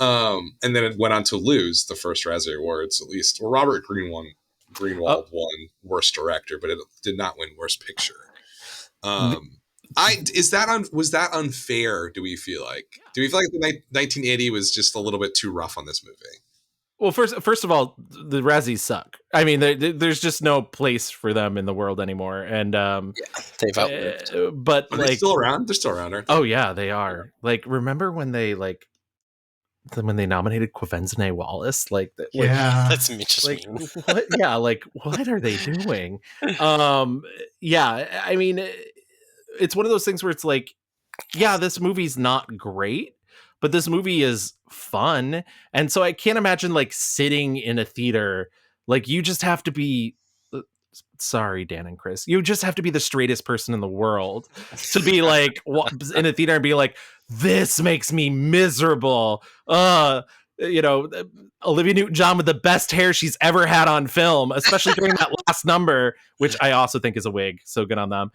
And then it went on to lose the first Razzie Awards, at least. Well, Robert Greenwald won Worst Director, but it did not win Worst Picture. Was that unfair? Do we feel like the 1980 was just a little bit too rough on this movie? Well, first of all, the Razzies suck. I mean, there's just no place for them in the world anymore, and they've outlived. But are like, they still around? They're still around, aren't they? Oh yeah, they are. Like, remember when they nominated Quavenzine Wallace? Like, that's just like, mean. What? Yeah, like, what are they doing? Yeah, I mean, it's one of those things where it's like, yeah, this movie's not great, but this movie is fun. And so I can't imagine like sitting in a theater, like you just have to be, sorry, Dan and Chris, you just have to be the straightest person in the world to be like in a theater and be like, this makes me miserable. Olivia Newton-John with the best hair she's ever had on film, especially during that last number, which I also think is a wig. So good on them.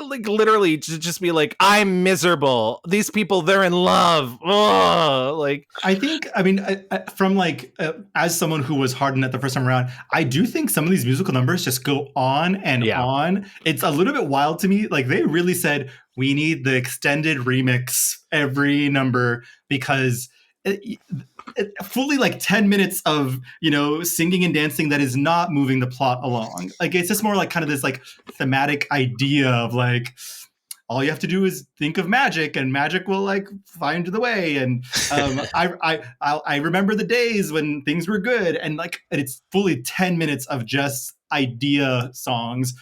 like literally to just be like, I'm miserable. These people, they're in love. Ugh. Like, I think, I mean, from like, as someone who was hardened at the first time around, I do think some of these musical numbers just go on and on. It's a little bit wild to me. Like, they really said, we need the extended remix every number, because fully like 10 minutes of, singing and dancing that is not moving the plot along. Like, it's just more like kind of this like thematic idea of like, all you have to do is think of magic, and magic will like find the way. And I remember the days when things were good, and it's fully 10 minutes of just idea songs.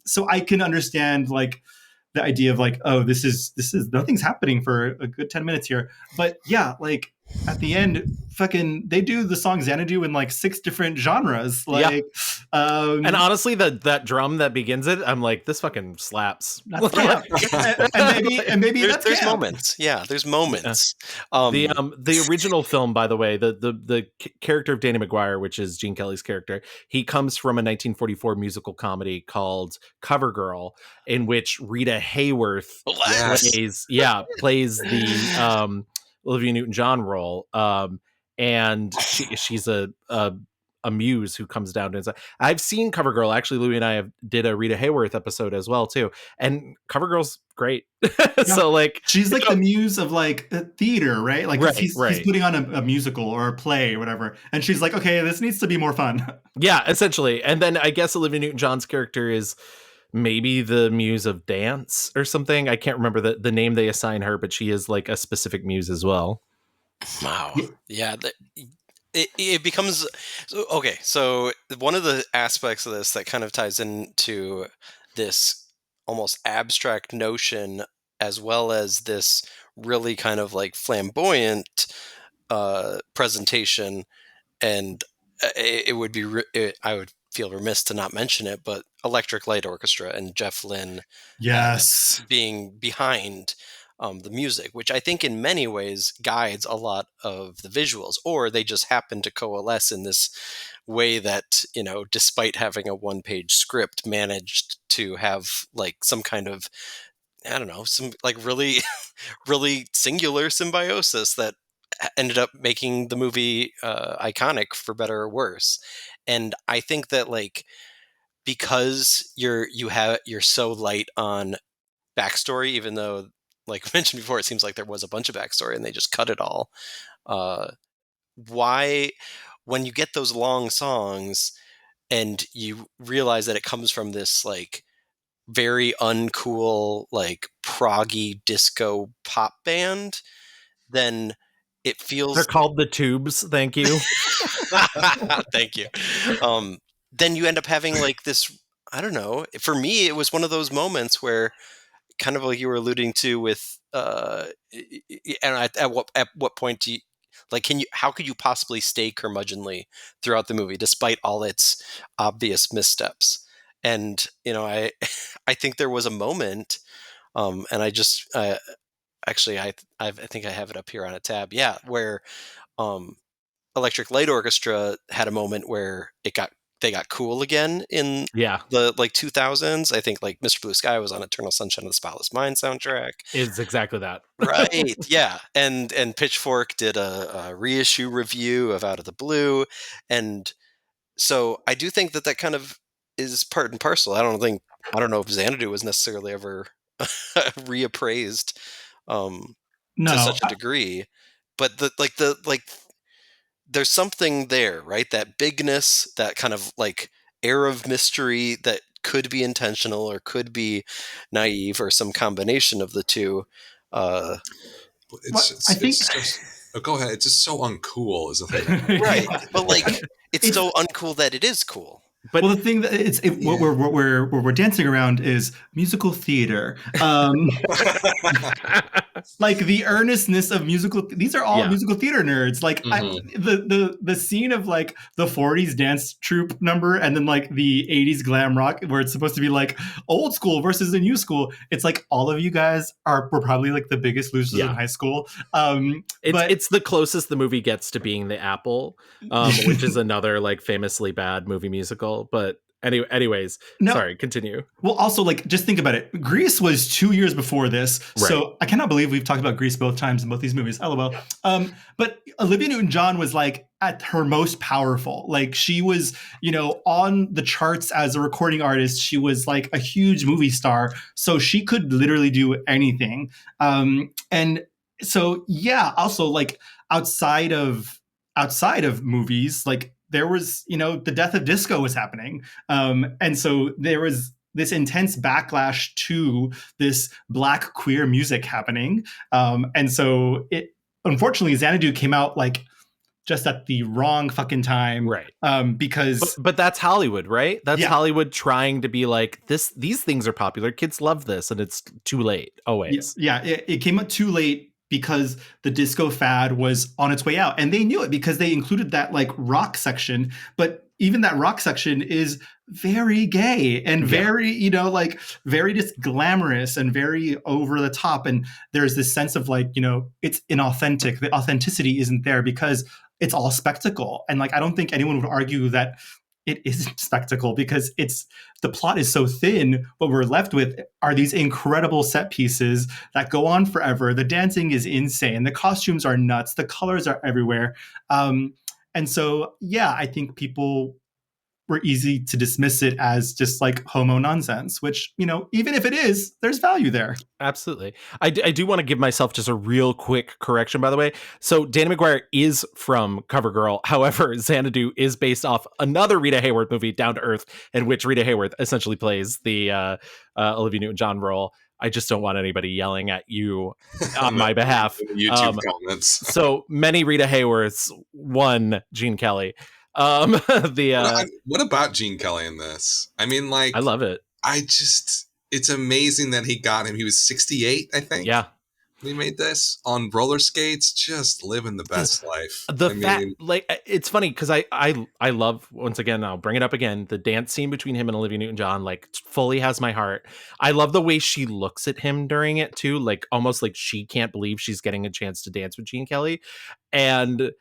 So I can understand like the idea of like, oh, this is nothing's happening for a good 10 minutes here. But yeah, like at the end, fucking, they do the song Xanadu in like 6 different genres. Like, and honestly, that drum that begins it, I'm like, this fucking slaps. and maybe there's moments. Yeah, there's moments. The original film, by the way, the character of Danny McGuire, which is Gene Kelly's character, he comes from a 1944 musical comedy called CoverGirl, in which Rita Hayworth plays the Olivia Newton-John role, and she's a muse who comes down to. I've seen CoverGirl. Actually, Louie and I did a Rita Hayworth episode as well too, and CoverGirl's great. So like, she's like the muse of like theater, right? Like, he's putting on a musical or a play or whatever, and she's like, okay, this needs to be more fun. Yeah, essentially. And then I guess Olivia Newton-John's character is maybe the muse of dance or something. I can't remember the name they assign her, but she is like a specific muse as well. Wow. Yeah. It becomes okay. So one of the aspects of this that kind of ties into this almost abstract notion, as well as this really kind of like flamboyant presentation, and it would be I would feel remiss to not mention it, but Electric Light Orchestra and Jeff Lynne being behind the music, which I think in many ways guides a lot of the visuals, or they just happen to coalesce in this way that, despite having a one-page script, managed to have like some kind of, I don't know, some like really, really singular symbiosis that ended up making the movie iconic, for better or worse. And I think that like, because you're so light on backstory, even though, like I mentioned before, it seems like there was a bunch of backstory and they just cut it all. Why, when you get those long songs and you realize that it comes from this like very uncool, like proggy disco pop band, then it feels... They're called the Tubes. Thank you. Thank you. Then you end up having like this, I don't know, for me, it was one of those moments where, kind of like you were alluding to with, and at what point do you, like, how could you possibly stay curmudgeonly throughout the movie, despite all its obvious missteps? And, I think there was a moment, and I just, actually, I think I have it up here on a tab. Yeah. Where, Electric Light Orchestra had a moment where they got cool again in the like 2000s. I think like Mr. Blue Sky was on Eternal Sunshine of the Spotless Mind soundtrack. It's exactly that. Right. Yeah. And Pitchfork did a reissue review of Out of the Blue. And so I do think that kind of is part and parcel. I don't know if Xanadu was necessarily ever reappraised to such a degree, but there's something there, right? That bigness, that kind of like air of mystery that could be intentional or could be naive, or some combination of the two. Go ahead. It's just so uncool, is the thing. Right. But like, it's so uncool that it is cool. But the thing that what we're dancing around is musical theater. Like the earnestness of musical. These are all musical theater nerds. Like the scene of like the 40s dance troupe number, and then like the 80s glam rock, where it's supposed to be like old school versus the new school. It's like all of you guys were probably like the biggest losers in high school. It's the closest the movie gets to being The Apple, which is another like famously bad movie musical. But Anyways, No. sorry, continue. Well, also, like, just think about it. Grease was 2 years before this. Right. So I cannot believe we've talked about Grease both times in both these movies. LOL. But Olivia Newton-John was, like, at her most powerful. Like, she was, on the charts as a recording artist. She was, like, a huge movie star. So she could literally do anything. And so, yeah, also, like, outside of movies, like, there was, the death of disco was happening. And so there was this intense backlash to this Black queer music happening. And so unfortunately, Xanadu came out like just at the wrong fucking time. Right. Because but that's Hollywood, right? That's Yeah. Hollywood trying to be like, these things are popular. Kids love this, and it's too late. Always. Yeah, it came out too late because the disco fad was on its way out. And they knew it because they included that like rock section. But even that rock section is very gay and very, like very just glamorous and very over the top. And there's this sense of like, it's inauthentic. The authenticity isn't there because it's all spectacle. And like, I don't think anyone would argue that it isn't spectacle because the plot is so thin. What we're left with are these incredible set pieces that go on forever. The dancing is insane. The costumes are nuts. The colors are everywhere. And so, yeah, I think people were easy to dismiss it as just like homo nonsense, which, even if it is, there's value there. Absolutely. I do want to give myself just a real quick correction, by the way. So Danny McGuire is from CoverGirl. However, Xanadu is based off another Rita Hayworth movie, Down to Earth, in which Rita Hayworth essentially plays the Olivia Newton-John role. I just don't want anybody yelling at you on my behalf. YouTube comments. So many Rita Hayworths, one Gene Kelly. What about Gene Kelly in this? I mean, like, I love it. It's amazing that he got him. He was 68, I think. Yeah. When he made this on roller skates, just living the best life. It's funny because I love, once again, I'll bring it up again, the dance scene between him and Olivia Newton-John, like, fully has my heart. I love the way she looks at him during it too, like almost like she can't believe she's getting a chance to dance with Gene Kelly. And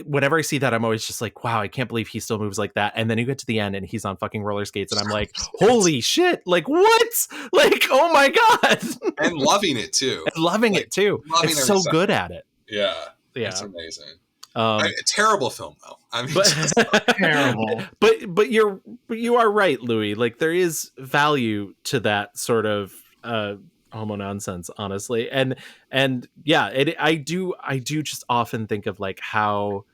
whenever I see that, I'm always just like, wow, I can't believe he still moves like that. And then you get to the end and he's on fucking roller skates and I'm like, holy shit, like what? Like, oh my God. And loving it too. It's so good at it. Yeah. It's amazing. Terrible film though. I mean, terrible. But you are right, Louie. Like there is value to that sort of homo nonsense, honestly, and yeah, I do just often think of like how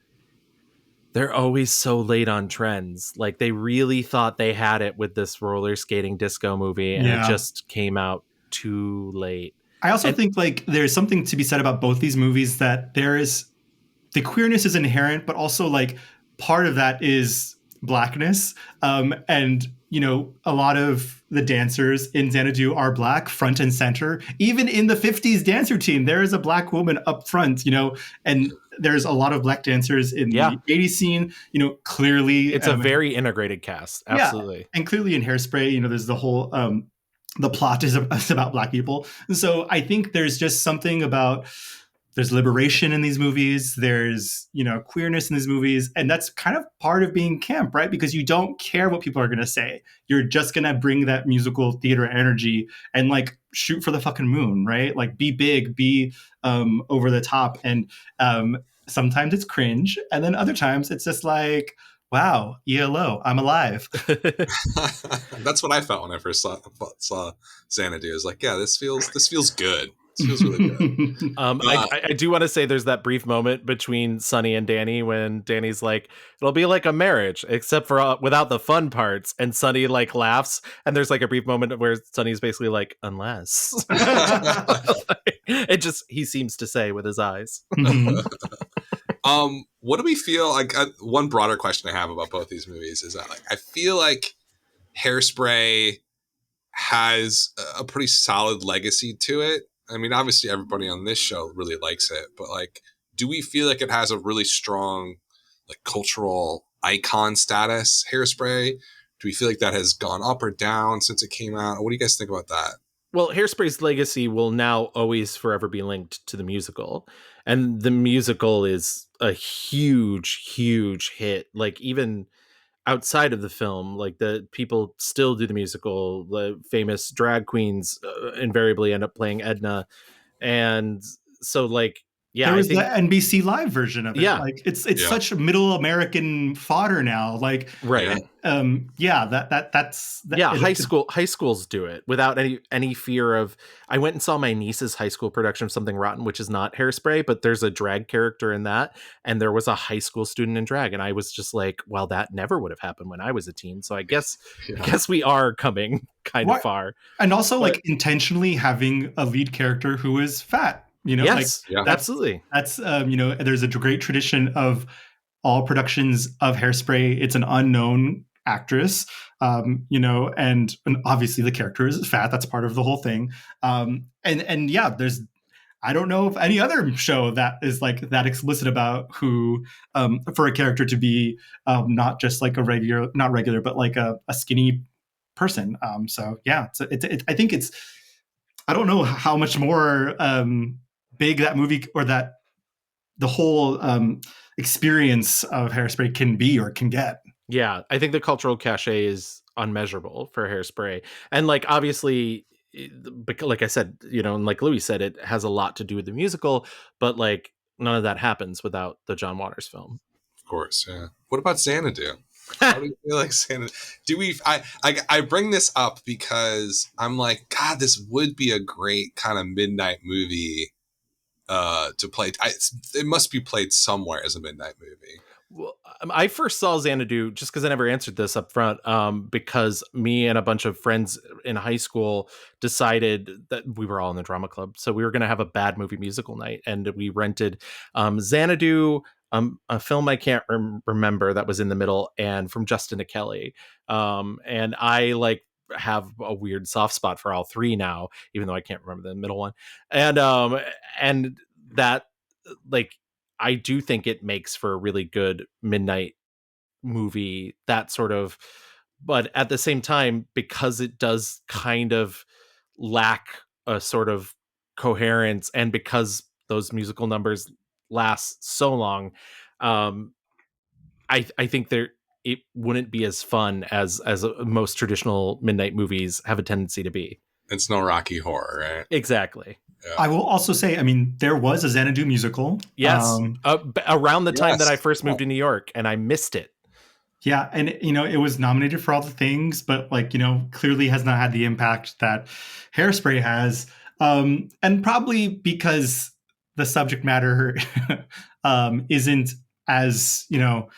they're always so late on trends. Like they really thought they had it with this roller skating disco movie, and it just came out too late. I also think like there's something to be said about both these movies, that there is the queerness is inherent, but also like part of that is Blackness, and a lot of the dancers in Xanadu are Black front and center. Even in the 50s dance routine, there is a Black woman up front, and there's a lot of Black dancers in the 80s scene, clearly. It's a very integrated cast. Absolutely. Yeah. And clearly in Hairspray, there's the whole, the plot is about Black people. And so I think there's just something about, there's liberation in these movies. There's, queerness in these movies. And that's kind of part of being camp, right? Because you don't care what people are going to say. You're just going to bring that musical theater energy and like shoot for the fucking moon, right? Like be big, be over the top. And sometimes it's cringe. And then other times it's just like, wow, ELO, I'm alive. That's what I felt when I first saw Xanadu. I was like, yeah, this feels good. It feels really good. I do want to say there's that brief moment between Sonny and Danny when Danny's like, it'll be like a marriage except for without the fun parts, and Sonny like laughs, and there's like a brief moment where Sonny's basically like, unless he seems to say with his eyes. What do we feel like? One broader question I have about both these movies is that like I feel like Hairspray has a pretty solid legacy to it. I mean, obviously everybody on this show really likes it, but like, do we feel like it has a really strong like cultural icon status, Hairspray? Do we feel like that has gone up or down since it came out? What do you guys think about that? Well, Hairspray's legacy will now always forever be linked to the musical. And the musical is a huge, huge hit. Like even outside of the film. Like the people still do the musical. The famous drag queens invariably end up playing Edna, and so like yeah, There I was the think NBC Live version of it. yeah, Like it's Yeah. such middle American fodder now. Like right. Yeah. that's Yeah, high schools do it without any fear of. I went and saw my niece's high school production of Something Rotten, which is not Hairspray, but there's a drag character in that, and there was a high school student in drag, and I was just like, well, that never would have happened when I was a teen. So I guess we are coming kind of far. And also But- like intentionally having a lead character who is fat. You know, yes, Yeah. absolutely. that's you know, there's a great tradition of all productions of Hairspray. It's an unknown actress, you know, and obviously the character is fat. That's part of the whole thing. And yeah, there's, I don't know of any other show that is like that explicit about who, for a character to be not just like not regular, but like a skinny person. So yeah, I think it's, I don't know how much more big that movie or that the whole experience of Hairspray can be or can get. Yeah, I think the cultural cachet is unmeasurable for Hairspray, and like obviously, like I said, you know, and like Louie said, it has a lot to do with the musical, but like none of that happens without the John Waters film. Of course, yeah. What about Xanadu? How do you feel like Xanadu? Do we? I bring this up because I'm like, God, this would be a great kind of midnight movie to play. It must be played somewhere as a midnight movie. Well, I first saw Xanadu just because I never answered this up front, because me and a bunch of friends in high school decided that we were all in the drama club, so we were going to have a bad movie musical night, and we rented Xanadu, a film I can't remember that was in the middle, and From Justin to Kelly, and I like have a weird soft spot for all three now, even though I can't remember the middle one, and that like. I do think it makes for a really good midnight movie, that sort of, but at the same time, because it does kind of lack a sort of coherence, and because those musical numbers last so long, I think it wouldn't be as fun as most traditional midnight movies have a tendency to be. It's no Rocky Horror, right? Exactly. Yeah. I will also say, I mean, there was a Xanadu musical. Yes. Around the time that I Yes. first moved to New York, and I missed it. Yeah, and you know, it was nominated for all the things, but like, you know, clearly has not had the impact that Hairspray has. And probably because the subject matter isn't as, you know,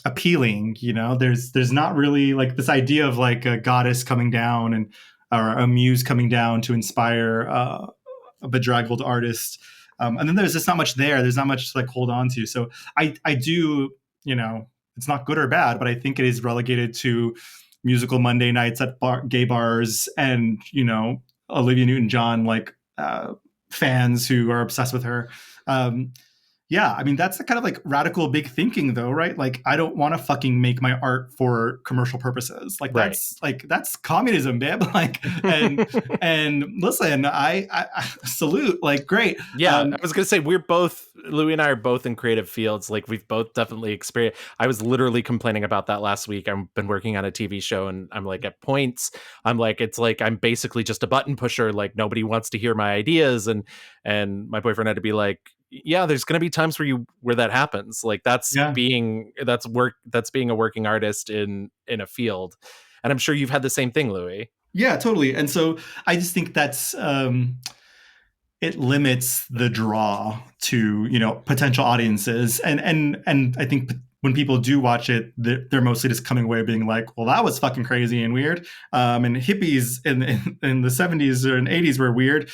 appealing. You know, there's not really like this idea of like a goddess coming down and or a muse coming down to inspire a bedraggled artist. And then there's just not much there. There's not much to like hold on to. So I do, you know, it's not good or bad, but I think it is relegated to musical Monday nights at gay bars and, you know, Olivia Newton-John, like fans who are obsessed with her. Yeah, I mean, that's the kind of like radical big thinking though, right? Like, I don't want to fucking make my art for commercial purposes. Like that's communism, babe. Like, and listen, I salute, like, great. Yeah, I was gonna say Louie and I are both in creative fields. Like, we've both definitely experienced. I was literally complaining about that last week. I've been working on a TV show, and I'm like, at points, I'm like, it's like I'm basically just a button pusher. Like, nobody wants to hear my ideas, and my boyfriend had to be like, yeah, there's going to be times where that happens. Like, that's being a working artist in a field. And I'm sure you've had the same thing, Louie. Yeah, totally. And so I just think that's, it limits the draw to, you know, potential audiences. And I think when people do watch it, they're mostly just coming away being like, well, that was fucking crazy and weird. And hippies in the 70s or 80s were weird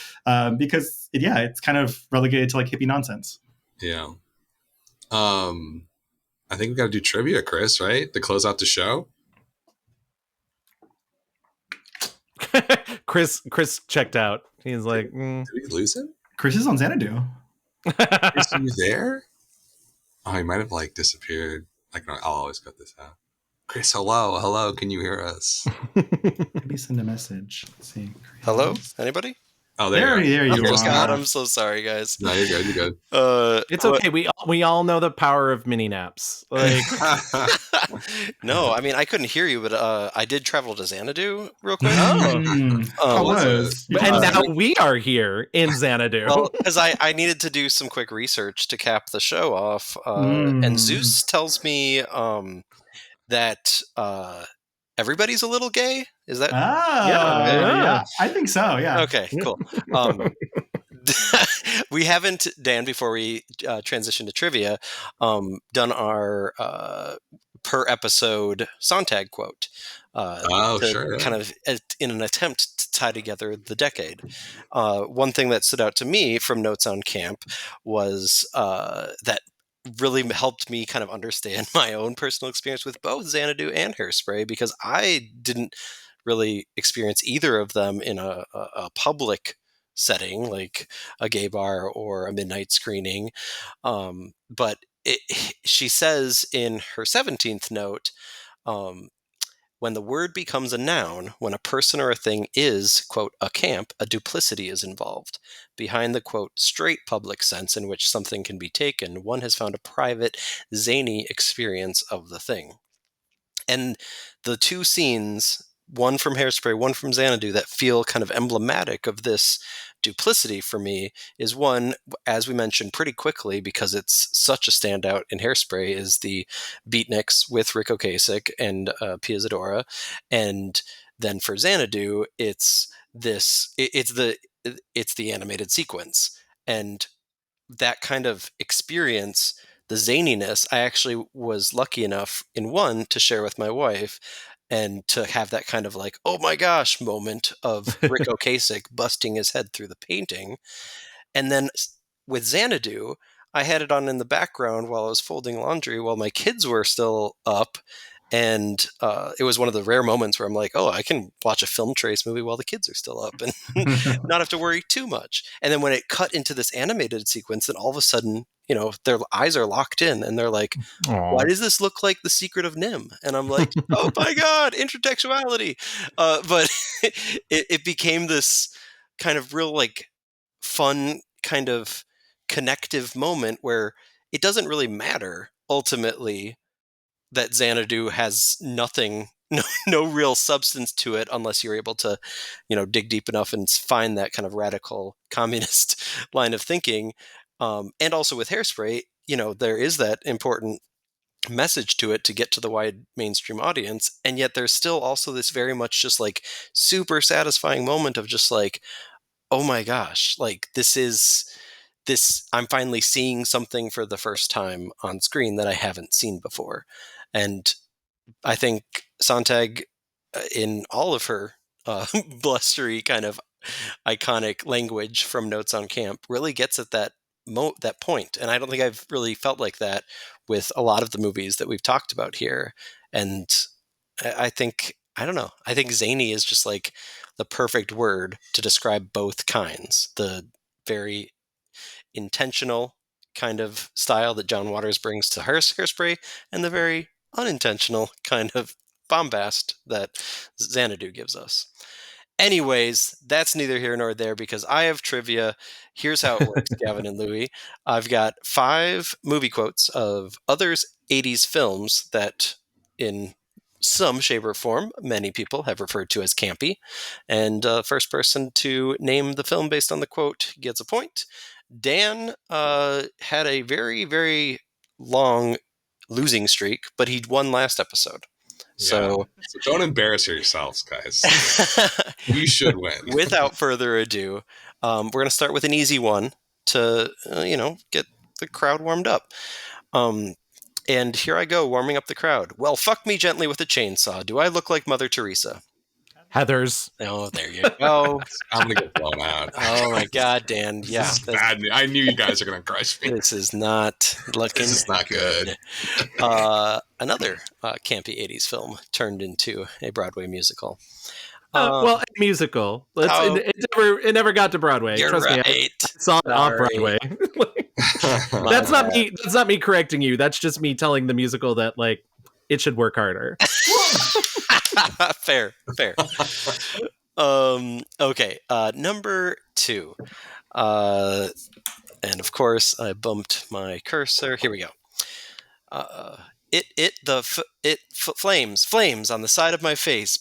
because, it's kind of relegated to like hippie nonsense. Yeah. I think we got to do trivia, Chris, right? To close out the show. Chris checked out. He's like, Did we lose him? Chris is on Xanadu. Is he there? Oh, he might have like disappeared. Like, I'll always cut this out. Chris, hello. Can you hear us? Maybe send a message. Let's see. Hello? Anybody? Oh, There you you Oh are. God, I'm so sorry, guys. No, you're good. You're good. It's okay. We all know the power of mini naps. Like, No, I mean I couldn't hear you, but I did travel to Xanadu real quick. How was was? You and told now us. we are here in Xanadu. Well, because I needed to do some quick research to cap the show off, and Zeus tells me that everybody's a little gay. Is that Yeah. I think so. Yeah. okay? Cool. We haven't, Dan, before we transition to trivia, done our per episode Sontag quote. Sure. Yeah. Kind of in an attempt to tie together the decade. One thing that stood out to me from Notes on Camp was that really helped me kind of understand my own personal experience with both Xanadu and Hairspray, because I didn't really experience either of them in a public setting like a gay bar or a midnight screening. But she says in her 17th note, when the word becomes a noun, when a person or a thing is, quote, a camp, a duplicity is involved. Behind the, quote, straight public sense in which something can be taken, one has found a private, zany experience of the thing. And the two scenes, one from Hairspray, one from Xanadu, that feel kind of emblematic of this duplicity for me is one, as we mentioned pretty quickly, because it's such a standout in Hairspray, is the Beatniks with Rick Ocasek and Pia Zadora. And then for Xanadu, it's the animated sequence. And that kind of experience, the zaniness, I actually was lucky enough in one to share with my wife and to have that kind of like, oh my gosh moment of Rick Ocasek busting his head through the painting. And then with Xanadu, I had it on in the background while I was folding laundry while my kids were still up. And it was one of the rare moments where I'm like, oh, I can watch a Film Trace movie while the kids are still up and not have to worry too much. And then when it cut into this animated sequence, then all of a sudden, you know, their eyes are locked in and they're like, why does this look like The Secret of Nim? And I'm like, oh my God, intertextuality. But it became this kind of real, like, fun kind of connective moment where it doesn't really matter ultimately that Xanadu has nothing, no real substance to it unless you're able to, you know, dig deep enough and find that kind of radical communist line of thinking. And also with Hairspray, you know, there is that important message to it to get to the wide mainstream audience. And yet there's still also this very much just like super satisfying moment of just like, oh my gosh, like I'm finally seeing something for the first time on screen that I haven't seen before. And I think Sontag, in all of her blustery kind of iconic language from Notes on Camp, really gets at that point. And I don't think I've really felt like that with a lot of the movies that we've talked about here. And I think, I don't know, I think zany is just like the perfect word to describe both kinds. The very intentional kind of style that John Waters brings to Hairspray, and the very unintentional kind of bombast that Xanadu gives us. Anyways, that's neither here nor there because I have trivia. Here's how it works, Gavin and Louie. I've got 5 movie quotes of others' 80s films that in some shape or form many people have referred to as campy. And first person to name the film based on the quote gets a point. Dan had a very, very long losing streak, but he won last episode. So don't embarrass yourselves, guys. You should win. Without further ado, we're going to start with an easy one to, get the crowd warmed up. And here I go, warming up the crowd. Well, fuck me gently with a chainsaw. Do I look like Mother Teresa? Heathers. Oh, there you go. I'm going to get blown out. Oh, my God, Dan. Yeah. This is bad news. I knew you guys are going to crush me. This is not looking This is not good. Another campy 80s film turned into a Broadway musical. Well, a musical. It never got to Broadway. You're Trust right. me, I saw it off Broadway. That's not me. That's not me correcting you. That's just me telling the musical that it should work harder. Fair. Okay. Number 2. And of course, I bumped my cursor. Here we go. Flames on the side of my face,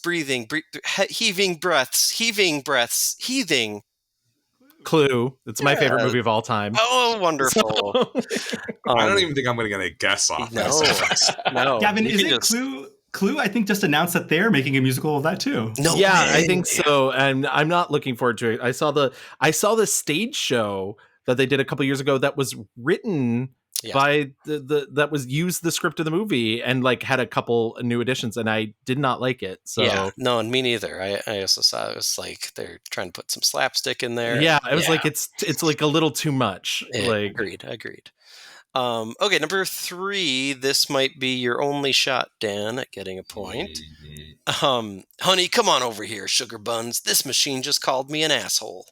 heaving breaths, heaving. Clue. It's my favorite Yeah. movie of all time. Oh, wonderful. I don't even think I'm going to get a guess off this. No. Gavin, You is can it Clue? Clue, I think, just announced that they're making a musical of that too. No Yeah, way. I think so, and I'm not looking forward to it. I saw the stage show that they did a couple years ago that was written by that was used the script of the movie and like had a couple new additions, and I did not like it. So yeah, no, and me neither. I also saw it was like they're trying to put some slapstick in there. Yeah, it was like it's like a little too much. Like agreed. Okay, number 3. This might be your only shot, Dan, at getting a point. Honey, come on over here, sugar buns. This machine just called me an asshole.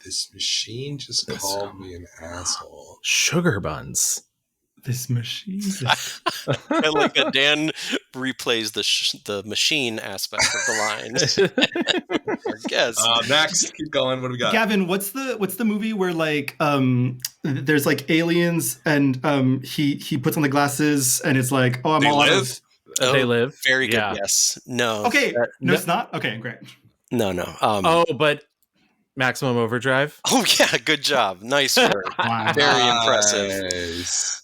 This machine just called me an asshole. Sugar buns. This machine. I like that Dan replays the machine aspect of the lines. Our guess. Next, keep going. What do we got? Gavin, what's the movie where like there's like aliens and he puts on the glasses and it's like, oh, I'm They all out Live? of... They Live. Very good. Yeah. Yes. No. Okay. No, it's not. Okay, great. No. But Maximum Overdrive. Oh yeah, good job. Nice work. Wow. Very impressive. Nice.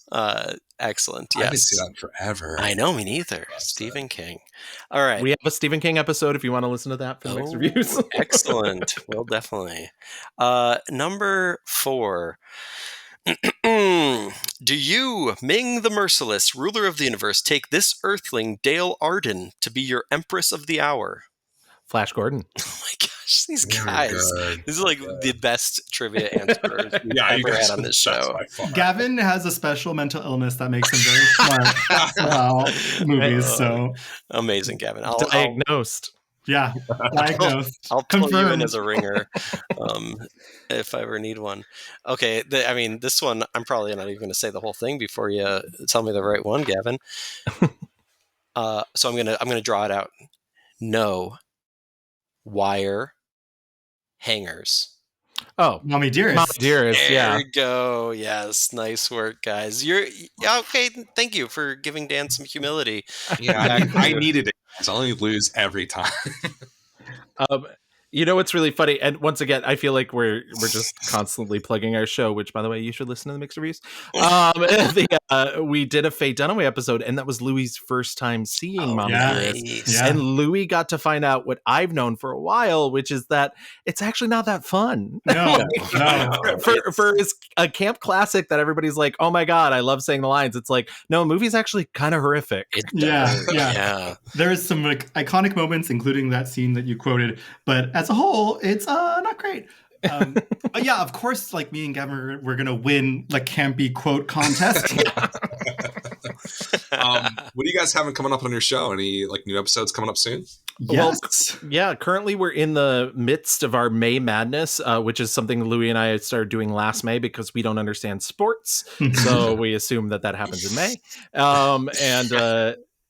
Excellent. I haven't Yes. seen that in forever. I know, me neither. Stephen King. All right. We have a Stephen King episode if you want to listen to that for the next reviews. Excellent. Well, definitely. Number 4. Do you, Ming the Merciless, ruler of the universe, take this earthling, Dale Arden, to be your empress of the hour? Flash Gordon. Oh my gosh, these Very guys. good. This is like the best trivia answers we've Yeah, you ever guys had on this are the best show. by far. Gavin has a special mental illness that makes him very smart about movies. So Amazing, Gavin. I'll Diagnosed. yeah, diagnosed. I'll pull you in Confirmed. as a ringer if I ever need one. Okay, this one, I'm probably not even going to say the whole thing before you tell me the right one, Gavin. So I'm gonna draw it out. No wire hangers. Oh, Mommy Dearest. Mom Dearest. There Yeah. we go. Yes, nice work, guys. You're okay. Thank you for giving Dan some humility. Yeah, I needed it. I only lose every time. You know what's really funny, and once again, I feel like we're just constantly plugging our show. Which, by the way, you should listen to the mixed reviews. We did a Faye Dunaway episode, and that was Louie's first time seeing Mama Dearest. Nice. Yeah. And Louie got to find out what I've known for a while, which is that it's actually not that fun. No. For a camp classic that everybody's like, oh my god, I love saying the lines. It's like, no, the movie's actually kind of horrific. Yeah. Yeah. There's some like iconic moments, including that scene that you quoted, but as a whole, it's not great. But yeah, of course, like me and Gavin, we're gonna win the campy quote contest. What do you guys have coming up on your show? Any like new episodes coming up soon? Yes. Yeah, currently we're in the midst of our May Madness, which is something Louie and I started doing last May because we don't understand sports, so we assume that happens in May.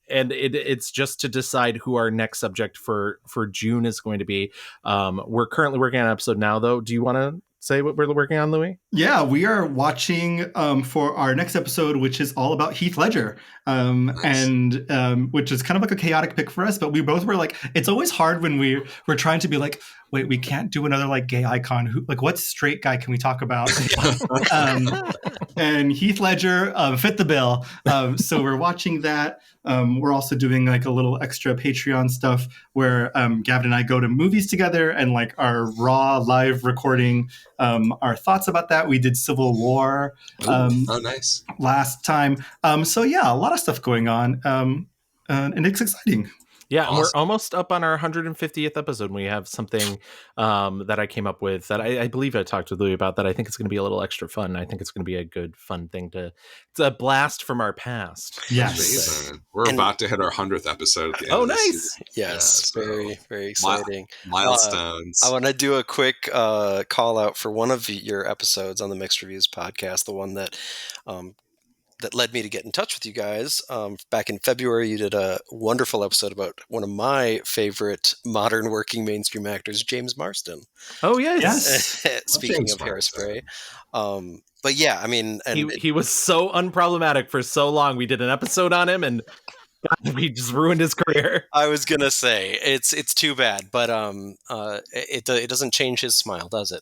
And it's just to decide who our next subject for June is going to be. We're currently working on an episode now, though. Do you want to say what we're working on, Louie? Yeah, we are watching for our next episode, which is all about Heath Ledger, and which is kind of like a chaotic pick for us. But we both were like, it's always hard when we're trying to be like, wait, we can't do another like gay icon. Who like what straight guy can we talk about? And Heath Ledger fit the bill. So we're watching that. We're also doing like a little extra Patreon stuff where Gavin and I go to movies together and like our raw live recording our thoughts about that. We did Civil War Nice. last time. So yeah, a lot of stuff going on. And it's exciting. Yeah, Awesome. and we're almost up on our 150th episode. And we have something that I came up with that I believe I talked to Louie about that. I think it's going to be a little extra fun. I think it's going to be a good, fun thing it's a blast from our past. Yes. Amazing. We're about to hit our 100th episode. At the end Oh, of this nice. season. Yes. Yeah, so very, very exciting. Milestones. I want to do a quick call out for one of your episodes on the Mixed Reviews podcast, the one that that led me to get in touch with you guys. Back in February, you did a wonderful episode about one of my favorite modern working mainstream actors, James Marsden. Oh, yes. Yes. Speaking James of Marsden. Hairspray. But yeah, I mean, and He was so unproblematic for so long. We did an episode on him, and we just ruined his career. I was gonna say it's too bad, but it doesn't change his smile, does it?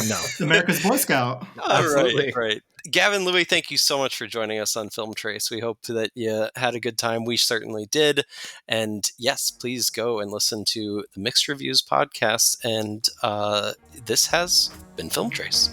No. America's Boy Scout. Absolutely. Right. Gavin, Louie, thank you so much for joining us on Film Trace. We hope that you had a good time. We certainly did. And yes, please go and listen to the Mixed Reviews podcast. And this has been Film Trace.